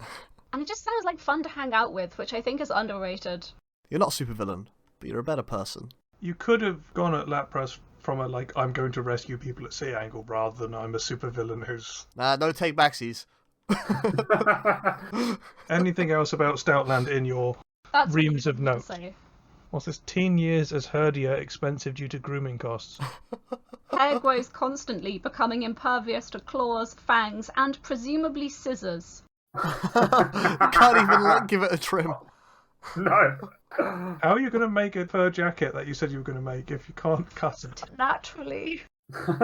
And it just sounds like fun to hang out with, which I think is underrated. You're not a supervillain, but you're a better person. You could have gone at Lapras from a, like, I'm going to rescue people at sea angle rather than I'm a supervillain who's... Nah, no take backsies. Anything else about Stoutland in your That's reams of notes? say. What's this? Teen years as herdia expensive due to grooming costs. Hair grows constantly, becoming impervious to claws, fangs, and presumably scissors. You can't even give it a trim. No. How are you going to make a fur jacket that you said you were going to make if you can't cut it? Naturally. You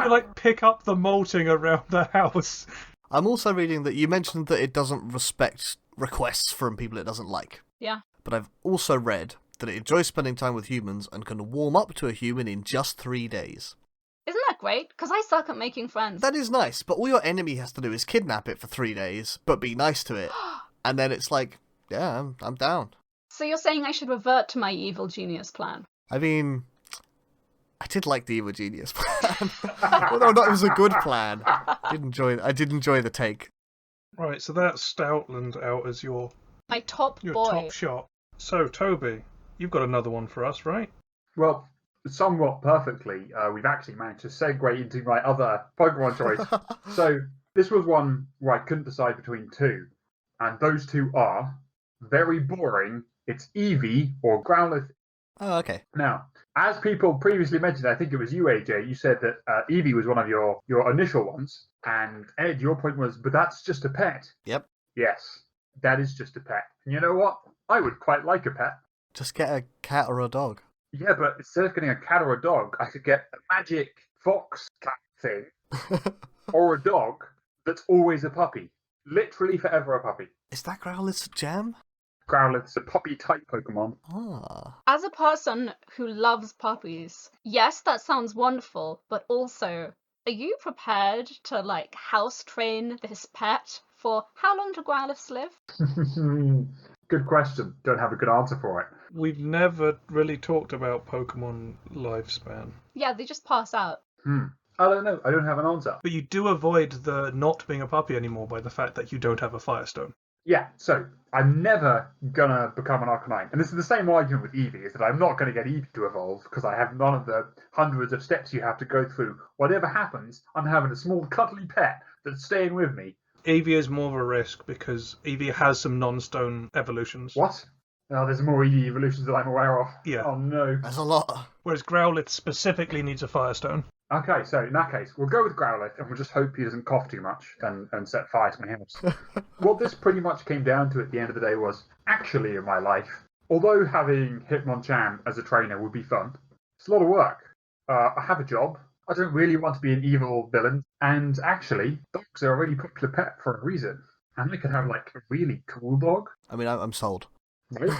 like pick up the molting around the house. I'm also reading that you mentioned that it doesn't respect requests from people it doesn't like. Yeah. But I've also read that it enjoys spending time with humans and can warm up to a human in just 3 days. Isn't that great? Because I suck at making friends. That is nice, but all your enemy has to do is kidnap it for 3 days, but be nice to it. And then it's like, yeah, I'm down. So you're saying I should revert to my evil genius plan? I mean, I did like the Evil Genius plan. Whether or not it was a good plan, I did enjoy the take. Right, so that's Stoutland out as your My top boy. top shot. So, Toby, you've got another one for us, right? Well, somewhat perfectly, we've actually managed to segue into my other Pokemon choice. So this was one where I couldn't decide between two. And those two are very boring. It's Eevee or Growlithe. Oh, okay. Now, as people previously mentioned, I think it was you, AJ, you said that Eevee was one of your initial ones. And Ed, your point was, but that's just a pet. Yep. Yes, that is just a pet. And you know what? I would quite like a pet. Just get a cat or a dog. Yeah, but instead of getting a cat or a dog, I could get a magic fox cat thing or a dog that's always a puppy. Literally forever a puppy. Is that Growlithe's jam? Growlithe's a puppy-type Pokemon. Ah. As a person who loves puppies, yes, that sounds wonderful, but also Are you prepared to, like, house train this pet for how long do Growliths live? Good question. Don't have a good answer for it. We've never really talked about Pokemon lifespan. Yeah, they just pass out. I don't know. I don't have an answer. But you do avoid the not being a puppy anymore by the fact that you don't have a Firestone. Yeah, so I'm never gonna become an Arcanine. And this is the same argument with Eevee, is that I'm not gonna get Eevee to evolve because I have none of the hundreds of steps you have to go through. Whatever happens, I'm having a small cuddly pet that's staying with me. Eevee is more of a risk because Eevee has some non-stone evolutions. What? Oh, there's more Eevee evolutions that I'm aware of. Yeah. Oh no. There's a lot. Whereas Growlithe specifically needs a Firestone. Okay, so in that case, we'll go with Growlithe and we'll just hope he doesn't cough too much and set fire to my house. What this pretty much came down to at the end of the day was, actually in my life, although having Hitmonchan as a trainer would be fun, it's a lot of work. I have a job. I don't really want to be an evil villain. And actually, dogs are a really popular pet for a reason. And I could have like a really cool dog. I mean, I'm sold. Right?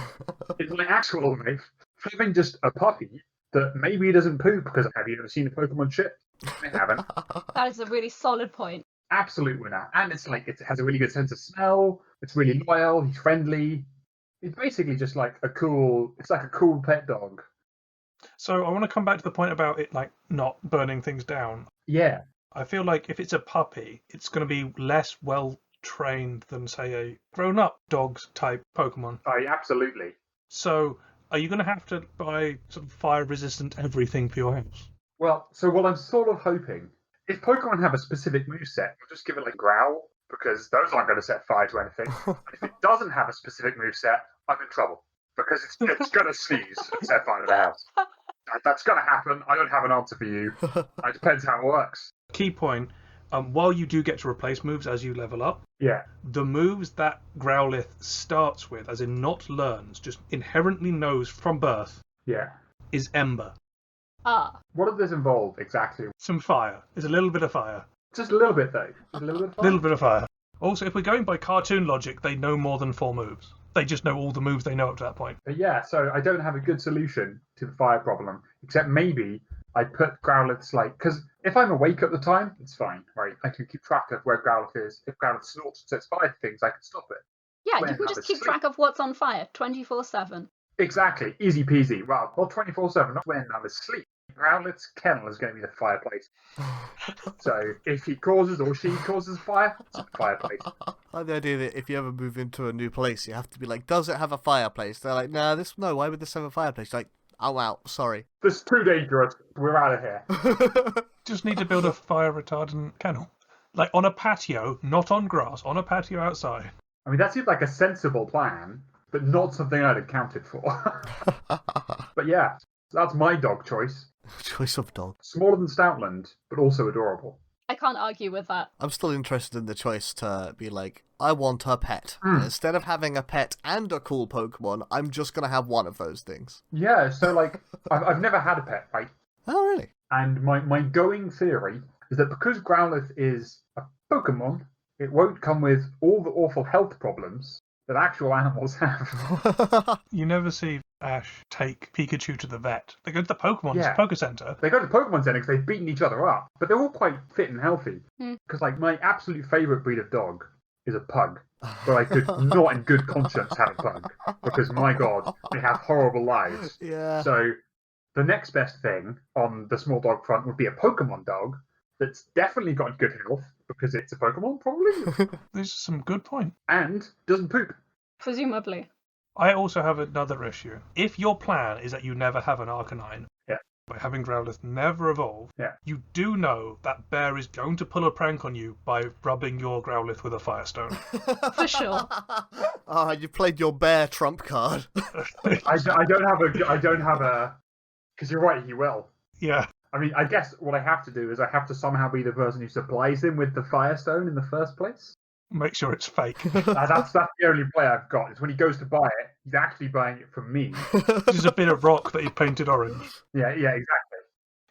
It's my actual life. Having just a puppy that maybe doesn't poop, because have you ever seen a Pokemon shit? I haven't. That is a really solid point. Absolute winner. And it's like, it has a really good sense of smell. It's really loyal. He's friendly. It's basically just like it's like a cool pet dog. So I want to come back to the point about it like not burning things down. Yeah. I feel like if it's a puppy, it's going to be less well trained than, say, a grown-up dogs type Pokemon. Absolutely. So are you going to have to buy sort of fire-resistant everything for your house? Well, so what I'm sort of hoping, if Pokemon have a specific moveset, we'll just give it like Growl, because those aren't going to set fire to anything. And if it doesn't have a specific moveset, I'm in trouble, because it's going to sneeze and set fire to the house. That's going to happen. I don't have an answer for you. It depends how it works. Key point, while you do get to replace moves as you level up, Yeah. the moves that Growlithe starts with, as in not learns, just inherently knows from birth, Yeah. is Ember. Ah. What does this involve exactly? Some fire. There's a little bit of fire. Just a little bit, though. Just a little bit of fun. Little bit of fire. Also, if we're going by cartoon logic, they know more than 4 moves. They just know all the moves they know up to that point. But yeah, so I don't have a good solution to the fire problem, except maybe I put Growlithe's because if I'm awake at the time, it's fine, right? I can keep track of where Growlithe is. If Growlithe snorts and sets fire to things, I can stop it. Yeah, When you can I'm just keep asleep. track of what's on fire 24/7. Exactly, easy peasy. Well, 24/7, not when I'm asleep. Growlithe's kennel is going to be the fireplace. So if he causes or she causes fire, it's a fireplace. I like the idea that if you ever move into a new place, you have to be like, does it have a fireplace? They're like, no, why would this have a fireplace? You're like, I'm out, sorry. This is too dangerous. We're out of here. Just need to build a fire retardant kennel. Like on a patio, not on grass, on a patio outside. I mean, that seems like a sensible plan, but not something I'd accounted for. But yeah, that's my dog choice. Choice of dog. Smaller than Stoutland, but also adorable. I can't argue with that. I'm still interested in the choice to be like, I want a pet. And instead of having a pet and a cool Pokemon, I'm just going to have one of those things. Yeah, so I've never had a pet, right? Oh, really? And my going theory is that because Growlithe is a Pokemon, it won't come with all the awful health problems that actual animals have. You never see Ash take Pikachu to the vet. They go to the Pokemon Yeah. Poke Center. They go to Pokemon Center because they've beaten each other up, but they're all quite fit and healthy. Because my absolute favourite breed of dog is a pug, but I could not in good conscience have a pug because my god, they have horrible lives. Yeah. So the next best thing on the small dog front would be a Pokemon dog that's definitely got good health because it's a Pokemon, probably, This is some good point. and doesn't poop. Presumably. I also have another issue. If your plan is that you never have an Arcanine, Yeah. by having Growlithe never evolve, Yeah. you do know that Bear is going to pull a prank on you by rubbing your Growlithe with a Firestone. For sure. You played your bear trump card. I don't have a, because you're right, he will. Yeah. I mean, I guess what I have to do is I have to somehow be the person who supplies him with the Firestone in the first place. Make sure it's fake. That's the only play I've got. Is when he goes to buy it, he's actually buying it from me. Just a bit of rock that he painted orange. Yeah, exactly.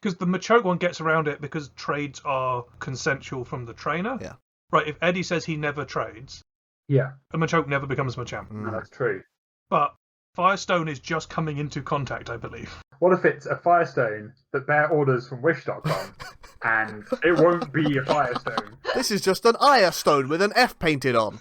Because the Machoke one gets around it because trades are consensual from the trainer. Yeah. Right, if Eddie says he never trades, Yeah, a Machoke never becomes Machamp. no, that's true. But Firestone is just coming into contact, I believe. What if it's a Firestone that Bear orders from Wish.com and it won't be a Firestone. This is just an Ire stone with an F painted on.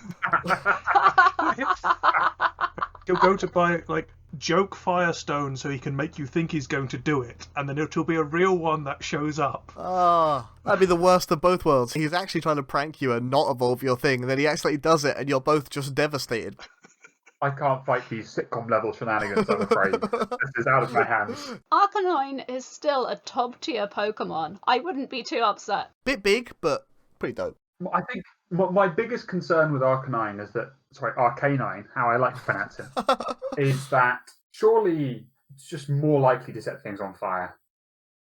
He'll go to buy, like, joke Firestone so he can make you think he's going to do it, and then it'll be a real one that shows up. Ah, that'd be the worst of both worlds. He's actually trying to prank you and not evolve your thing, and then he actually does it, and you're both just devastated. I can't fight these sitcom level shenanigans, I'm afraid. This is out of my hands. Arcanine is still a top tier Pokemon. I wouldn't be too upset. Bit big, but pretty dope. I think my biggest concern with Arcanine is that, Arcanine, how I like to pronounce it, is that surely it's just more likely to set things on fire.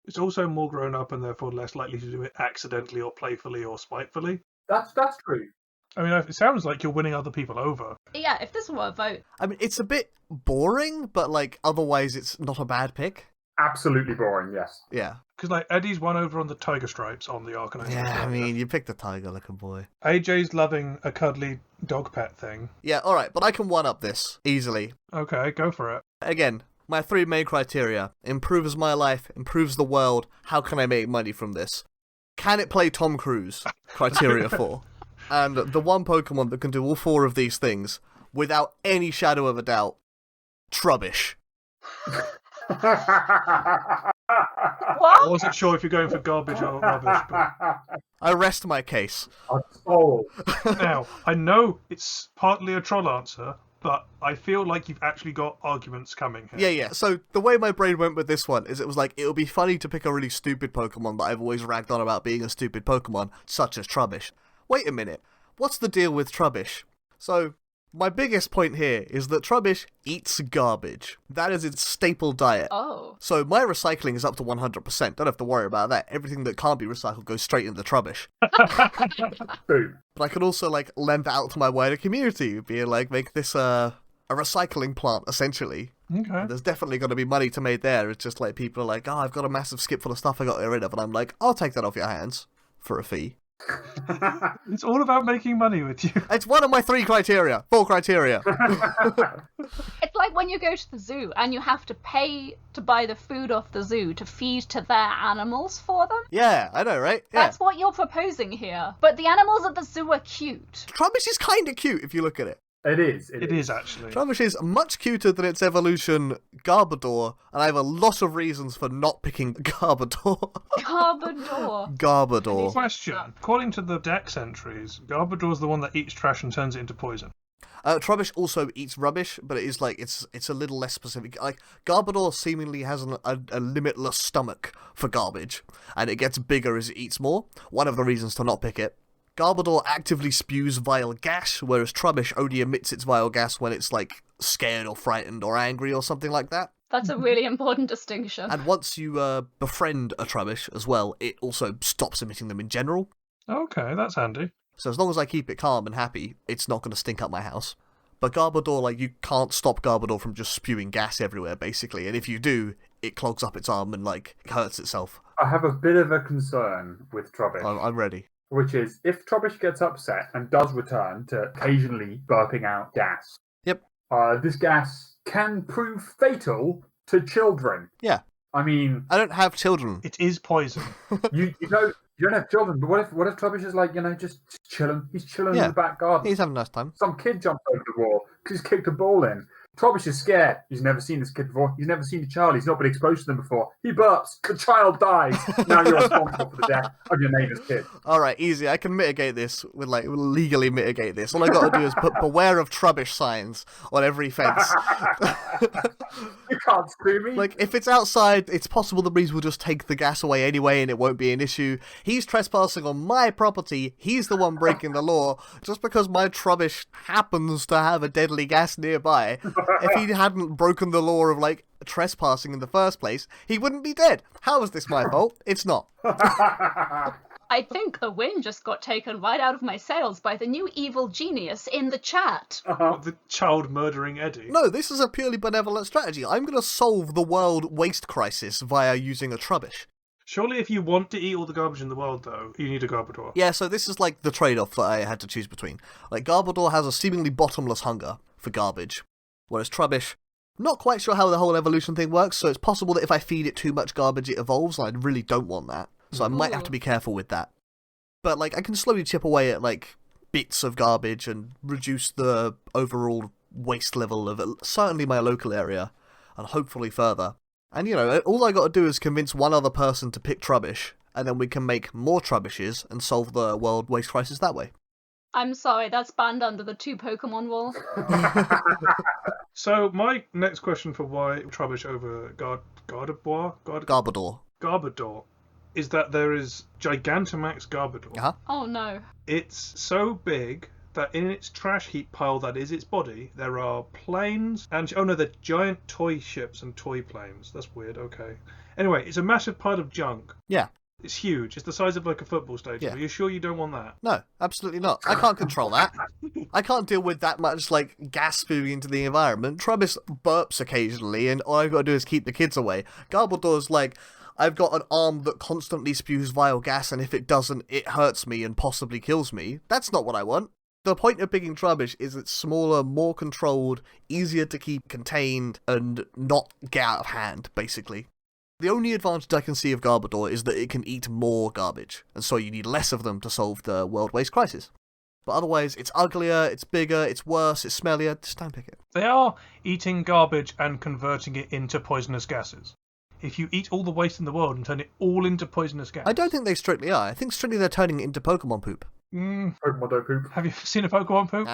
It's also more grown up and therefore less likely to do it accidentally or playfully or spitefully. That's true. I mean, it sounds like you're winning other people over. Yeah, if this were a vote. I mean, it's a bit boring, but, like, otherwise it's not a bad pick. Absolutely boring, yes. Yeah. Because, like, Eddie's won over on the tiger stripes on the Arcanine. Yeah, I mean, you picked a tiger-looking boy. AJ's loving a cuddly dog pet thing. Yeah, alright, but I can one-up this easily. Okay, go for it. Again, my 3 main criteria. Improves my life, improves the world, how can I make money from this? Can it play Tom Cruise? Criteria 4. And the one Pokemon that can do all 4 of these things, without any shadow of a doubt, Trubbish. I What? wasn't sure if you're going for garbage or rubbish, but... I rest my case. Oh, Now, I know it's partly a troll answer, but I feel like you've actually got arguments coming here. Yeah. So the way my brain went with this one is it was like, it would be funny to pick a really stupid Pokemon that I've always ragged on about being a stupid Pokemon, such as Trubbish. Wait a minute, what's the deal with Trubbish? So, my biggest point here is that Trubbish eats garbage. That is its staple diet. Oh. So my recycling is up to 100%. Don't have to worry about that. Everything that can't be recycled goes straight into Trubbish. boom. But I can also, like, lend that out to my wider community, being like, make this a recycling plant, essentially. Okay. There's definitely going to be money to make there. It's just like people are like, oh, I've got a massive skip full of stuff I got to get rid of. And I'm like, I'll take that off your hands for a fee. It's all about making money with you. It's one of my 4 criteria. It's like when you go to the zoo and you have to pay to buy the food off the zoo to feed to their animals for them. Yeah, I know, right? Yeah. That's what you're proposing here. But the animals at the zoo are cute. Trubbish is kind of cute if you look at it. It is. It is, actually. Trubbish is much cuter than its evolution, Garbodor, and I have a lot of reasons for not picking Garbodor. Garbodor. Garbodor. Question. According to the Dex entries, Garbodor's the one that eats trash and turns it into poison. Trubbish also eats rubbish, but it is like it's a little less specific. Like Garbodor seemingly has a limitless stomach for garbage, and it gets bigger as it eats more. One of the reasons to not pick it. Garbodor actively spews vile gas, whereas Trubbish only emits its vile gas when it's like scared or frightened or angry or something like that. That's a really important distinction. And once you befriend a Trubbish as well, it also stops emitting them in general. Okay, that's handy. So as long as I keep it calm and happy, it's not going to stink up my house. But Garbodor, like, you can't stop Garbodor from just spewing gas everywhere, basically. And if you do, it clogs up its arm and, like, hurts itself. I have a bit of a concern with Trubbish. I'm ready. Which is, if Trubbish gets upset and does return to occasionally burping out gas, Yep. This gas can prove fatal to children. Yeah. I mean, I don't have children. It is poison. you don't have children, but what if Trubbish is like, just chilling? He's chilling in the back garden. He's having a nice time. Some kid jumps over the wall because he's kicked a ball in. Trubbish is scared. He's never seen this kid before. He's never seen a child. He's not been exposed to them before. He burps. The child dies. Now you're responsible for the death of your neighbour's kid. All right, easy. I can mitigate this with legally mitigate this. All I got to do is put "Beware of Trubbish" signs on every fence. You can't screw me. Like, if it's outside, it's possible the breeze will just take the gas away anyway, and it won't be an issue. He's trespassing on my property. He's the one breaking the law. Just because my Trubbish happens to have a deadly gas nearby. If he hadn't broken the law of, like, trespassing in the first place, he wouldn't be dead. How is this my fault? It's not. I think the wind just got taken right out of my sails by the new evil genius in the chat. The child murdering Eddie. No, this is a purely benevolent strategy. I'm going to solve the world waste crisis via using a Trubbish. Surely if you want to eat all the garbage in the world, though, you need a Garbodor. Yeah, so this is like the trade-off that I had to choose between. Like, Garbodor has a seemingly bottomless hunger for garbage, whereas Trubbish, not quite sure how the whole evolution thing works, so it's possible that if I feed it too much garbage it evolves, and I really don't want that. So I might have to be careful with that. But, like, I can slowly chip away at, like, bits of garbage and reduce the overall waste level of certainly my local area, and hopefully further. And, you know, all I gotta do is convince one other person to pick Trubbish, and then we can make more Trubbishes and solve the world waste crisis that way. I'm sorry, that's banned under the 2 Pokemon rule. So my next question for why Trubbish over Garbodor is that there is Gigantamax Garbodor. Uh-huh. Oh no. It's so big that in its trash heap pile that is its body, there are planes and... Oh no, they're giant toy ships and toy planes. That's weird, okay. Anyway, it's a massive pile of junk. Yeah. It's huge. It's the size of like a football stadium. Yeah. Are you sure you don't want that? No, absolutely not. I can't control that. I can't deal with that much, like, gas spewing into the environment. Trubbish burps occasionally, and all I've got to do is keep the kids away. Garbodor's like, I've got an arm that constantly spews vile gas, and if it doesn't, it hurts me and possibly kills me. That's not what I want. The point of picking Trubbish is it's smaller, more controlled, easier to keep contained, and not get out of hand, basically. The only advantage I can see of Garbodor is that it can eat more garbage, and so you need less of them to solve the world waste crisis. But otherwise, it's uglier, it's bigger, it's worse, it's smellier. Just don't pick it. They are eating garbage and converting it into poisonous gases. If you eat all the waste in the world and turn it all into poisonous gas... I don't think they strictly are. I think strictly they're turning it into Pokemon poop. Pokemon don't poop. Have you seen a Pokemon poop?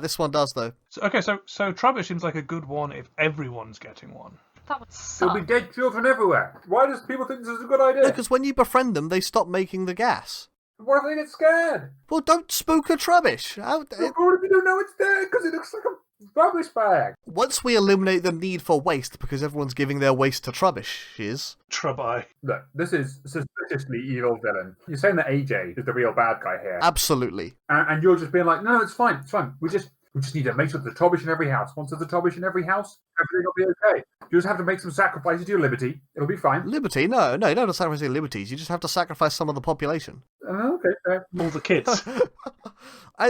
This one does, though. So Trubbish seems like a good one if everyone's getting one. That would There'll suck. be dead children everywhere. Why does people think this is a good idea? Because when you befriend them, they stop making the gas. What if they get scared? Well, don't spook a Trubbish. What if you don't know it's there? Because it looks like a rubbish bag. Once we eliminate the need for waste, because everyone's giving their waste to Trubbishes... Trubbi. Look, this is suspiciously evil villain. You're saying that AJ is the real bad guy here. Absolutely. And you're just being like, no, it's fine, it's fine. We just need to make sure there's a Trubbish in every house. Once there's a Trubbish in every house, everything will be okay. You just have to make some sacrifices to your liberty. It'll be fine. Liberty? No, you don't have to sacrifice your liberties. You just have to sacrifice some of the population. Okay, fair. All the kids.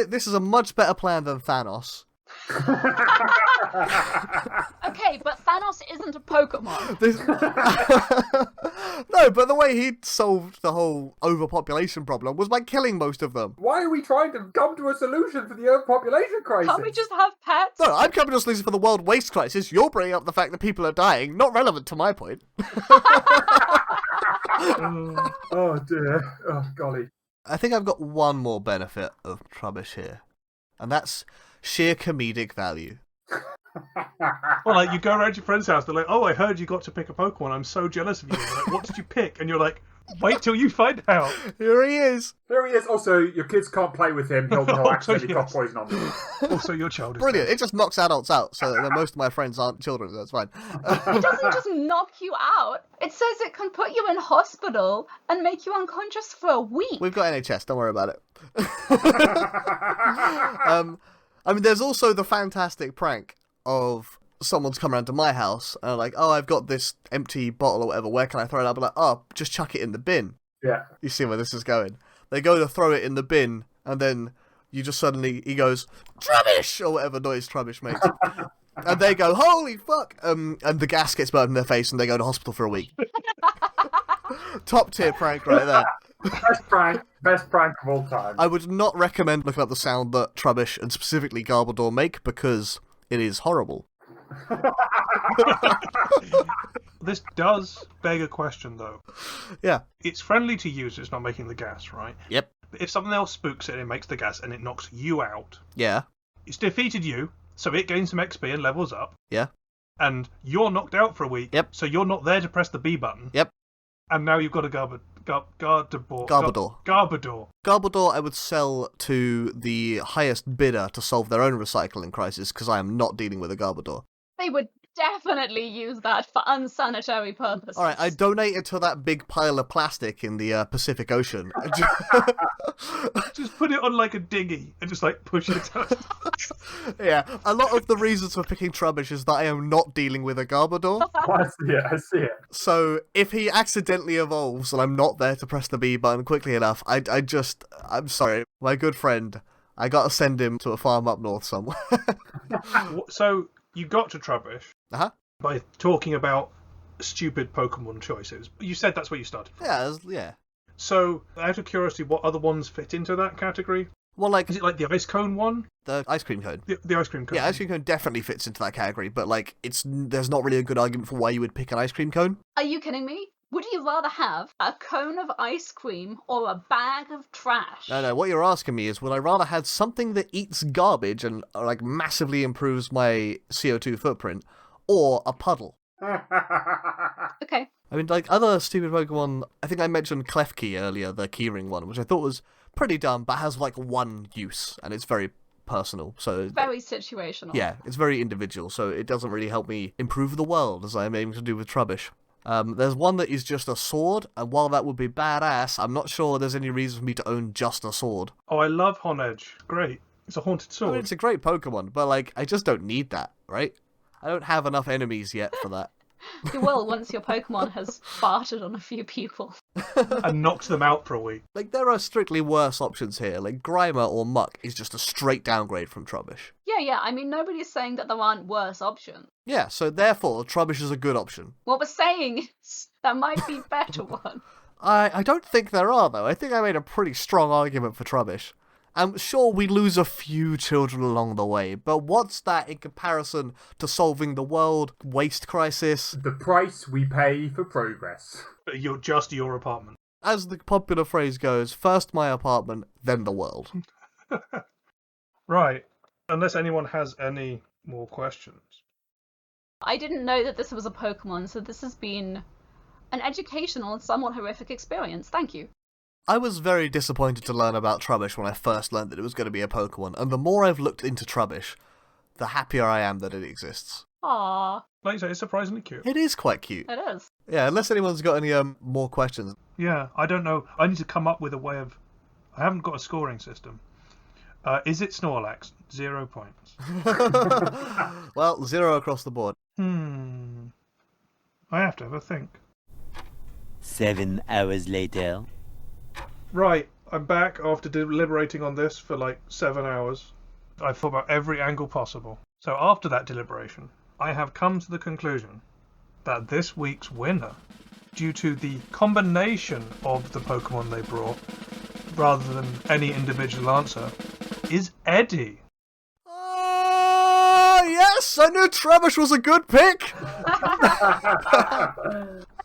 This is a much better plan than Thanos. Okay, but Thanos isn't a Pokemon. No, but the way he solved the whole overpopulation problem was by killing most of them. Why are we trying to come to a solution for the overpopulation crisis? Can't we just have pets? No, I'm coming to a solution for the world waste crisis. You're bringing up the fact that people are dying. Not relevant to my point. Oh dear. Oh golly. I think I've got one more benefit of Trubbish here, and that's sheer comedic value. Well, like, you go around your friend's house, they're like, oh, I heard you got to pick a Pokemon. I'm so jealous of you. They're like, what did you pick? And you're like, wait till you find out. Here he is. There he is. Also, your kids can't play with him. He'll accidentally yes. cough poison on them. Also, your child is Brilliant. It just knocks adults out, so that most of my friends aren't children. That's fine. It doesn't just knock you out. It says it can put you in hospital and make you unconscious for a week. We've got NHS. Don't worry about it. I mean, there's also the fantastic prank of someone's come around to my house and like, oh, I've got this empty bottle or whatever. Where can I throw it? I'll be like, oh, just chuck it in the bin. Yeah. You see where this is going. They go to throw it in the bin, and then you just suddenly, he goes, Trubbish! Or whatever noise Trubbish makes. And they go, holy fuck! And the gas gets burnt in their face, and they go to hospital for a week. Top tier prank right there. Best prank of all time. I would not recommend looking up the sound that Trubbish and specifically Garbodor make, because it is horrible. This does beg a question, though. Yeah. It's friendly to users not making the gas, right? Yep. But if something else spooks it and it makes the gas and it knocks you out, Yeah. it's defeated you, so it gains some XP and levels up. Yeah. And you're knocked out for a week, Yep. so you're not there to press the B button. Yep. And now you've got a Garbodor. Garbodor I would sell to the highest bidder to solve their own recycling crisis, because I am not dealing with a Garbodor. They would definitely use that for unsanitary purposes. Alright, I donate it to that big pile of plastic in the Pacific Ocean. Just put it on like a dinghy and just like push it out. Yeah, a lot of the reasons for picking Trubbish is that I am not dealing with a Garbodor. I see it. So if he accidentally evolves and I'm not there to press the B button quickly enough, I'm sorry, my good friend, I gotta send him to a farm up north somewhere. So you got to Trubbish by talking about stupid Pokemon choices. You said that's where you started from. Yeah. So, out of curiosity, what other ones fit into that category? Well, like Is it like the ice cone one? the ice cream cone. The ice cream cone. Yeah, ice cream cone definitely fits into that category, but like there's not really a good argument for why you would pick an ice cream cone. Are you kidding me? Would you rather have a cone of ice cream or a bag of trash? No, what you're asking me is would I rather have something that eats garbage and like massively improves my CO2 footprint, or a puddle? Okay. I mean, like other stupid Pokemon, I think I mentioned Klefki earlier, the keyring one, which I thought was pretty dumb, but has like one use, and it's very personal. So Very situational. yeah, it's very individual, so it doesn't really help me improve the world as I'm aiming to do with Trubbish. There's one that is just a sword, and while that would be badass, I'm not sure there's any reason for me to own just a sword. Oh, I love Honedge. Great. It's a haunted I sword. mean, it's a great Pokemon, but like, I just don't need that, right? I don't have enough enemies yet for that. You will once your Pokemon has farted on a few people. And knocked them out for a week. Like, there are strictly worse options here. Like, Grimer or Muck is just a straight downgrade from Trubbish. Yeah, I mean, nobody's saying that there aren't worse options. Yeah, so therefore, Trubbish is a good option. What we're saying is there might be better ones. I don't think there are, though. I think I made a pretty strong argument for Trubbish. I'm sure we lose a few children along the way, but what's that in comparison to solving the world waste crisis? The price we pay for progress. But you're just your apartment. As the popular phrase goes, first my apartment, then the world. Right. Unless anyone has any more questions. I didn't know that this was a Pokemon, so this has been an educational and somewhat horrific experience. Thank you. I was very disappointed to learn about Trubbish when I first learned that it was going to be a Pokemon, and the more I've looked into Trubbish, the happier I am that it exists. Aww, Like you say, it's surprisingly cute. It is quite cute. it is. Yeah, unless anyone's got any more questions. Yeah, I don't know. I need to come up with a way of... I haven't got a scoring system. Is it Snorlax? 0 points. Well, 0 across the board. I have to have a think. 7 hours later. Right, I'm back after deliberating on this for like 7 hours. I've thought about every angle possible. So after that deliberation, I have come to the conclusion that this week's winner, due to the combination of the Pokemon they brought, rather than any individual answer, is Eddie. Yes! I knew Trubbish was a good pick!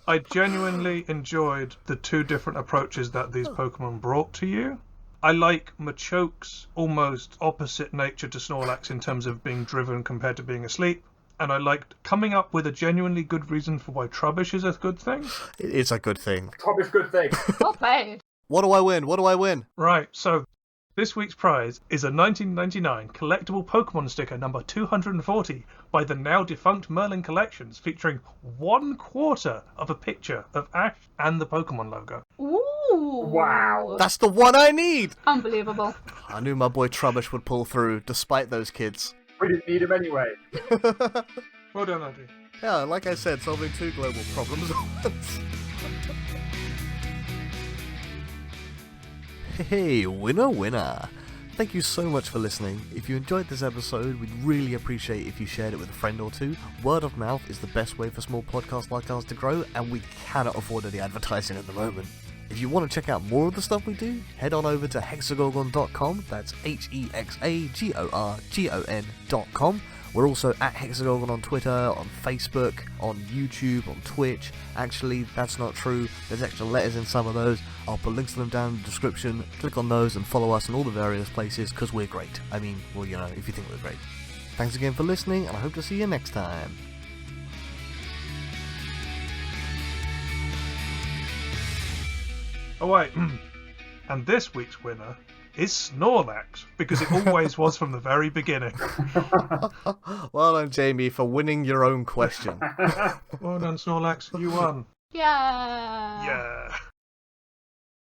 I genuinely enjoyed the two different approaches that these Pokemon brought to you. I like Machoke's almost opposite nature to Snorlax in terms of being driven compared to being asleep. And I liked coming up with a genuinely good reason for why Trubbish is a good thing. It is a good thing. Trubbish, good thing. Well played. What do I win? Right, so this week's prize is a 1999 collectible Pokemon sticker number 240 by the now defunct Merlin Collections, featuring 1/4 of a picture of Ash and the Pokemon logo. Ooh. Wow. That's the one I need! Unbelievable. I knew my boy Trubbish would pull through, despite those kids. We didn't need him anyway. Well done, Eddie. Yeah, like I said, solving 2 global problems at once. Hey, winner! Thank you so much for listening. If you enjoyed this episode, we'd really appreciate if you shared it with a friend or two. Word of mouth is the best way for small podcasts like ours to grow, and we cannot afford any advertising at the moment. If you want to check out more of the stuff we do, head on over to hexagorgon.com, that's hexagorgon.com. We're also at Hexagorgon on Twitter, on Facebook, on YouTube, on Twitch. Actually, that's not true. There's extra letters in some of those. I'll put links to them down in the description. Click on those and follow us in all the various places, because we're great. I mean, well, you know, if you think we're great. Thanks again for listening, and I hope to see you next time. Oh wait, and this week's winner is Snorlax, because it always was from the very beginning. Well done, Jamie, for winning your own question. Well done, Snorlax, you won. Yeah. Yeah.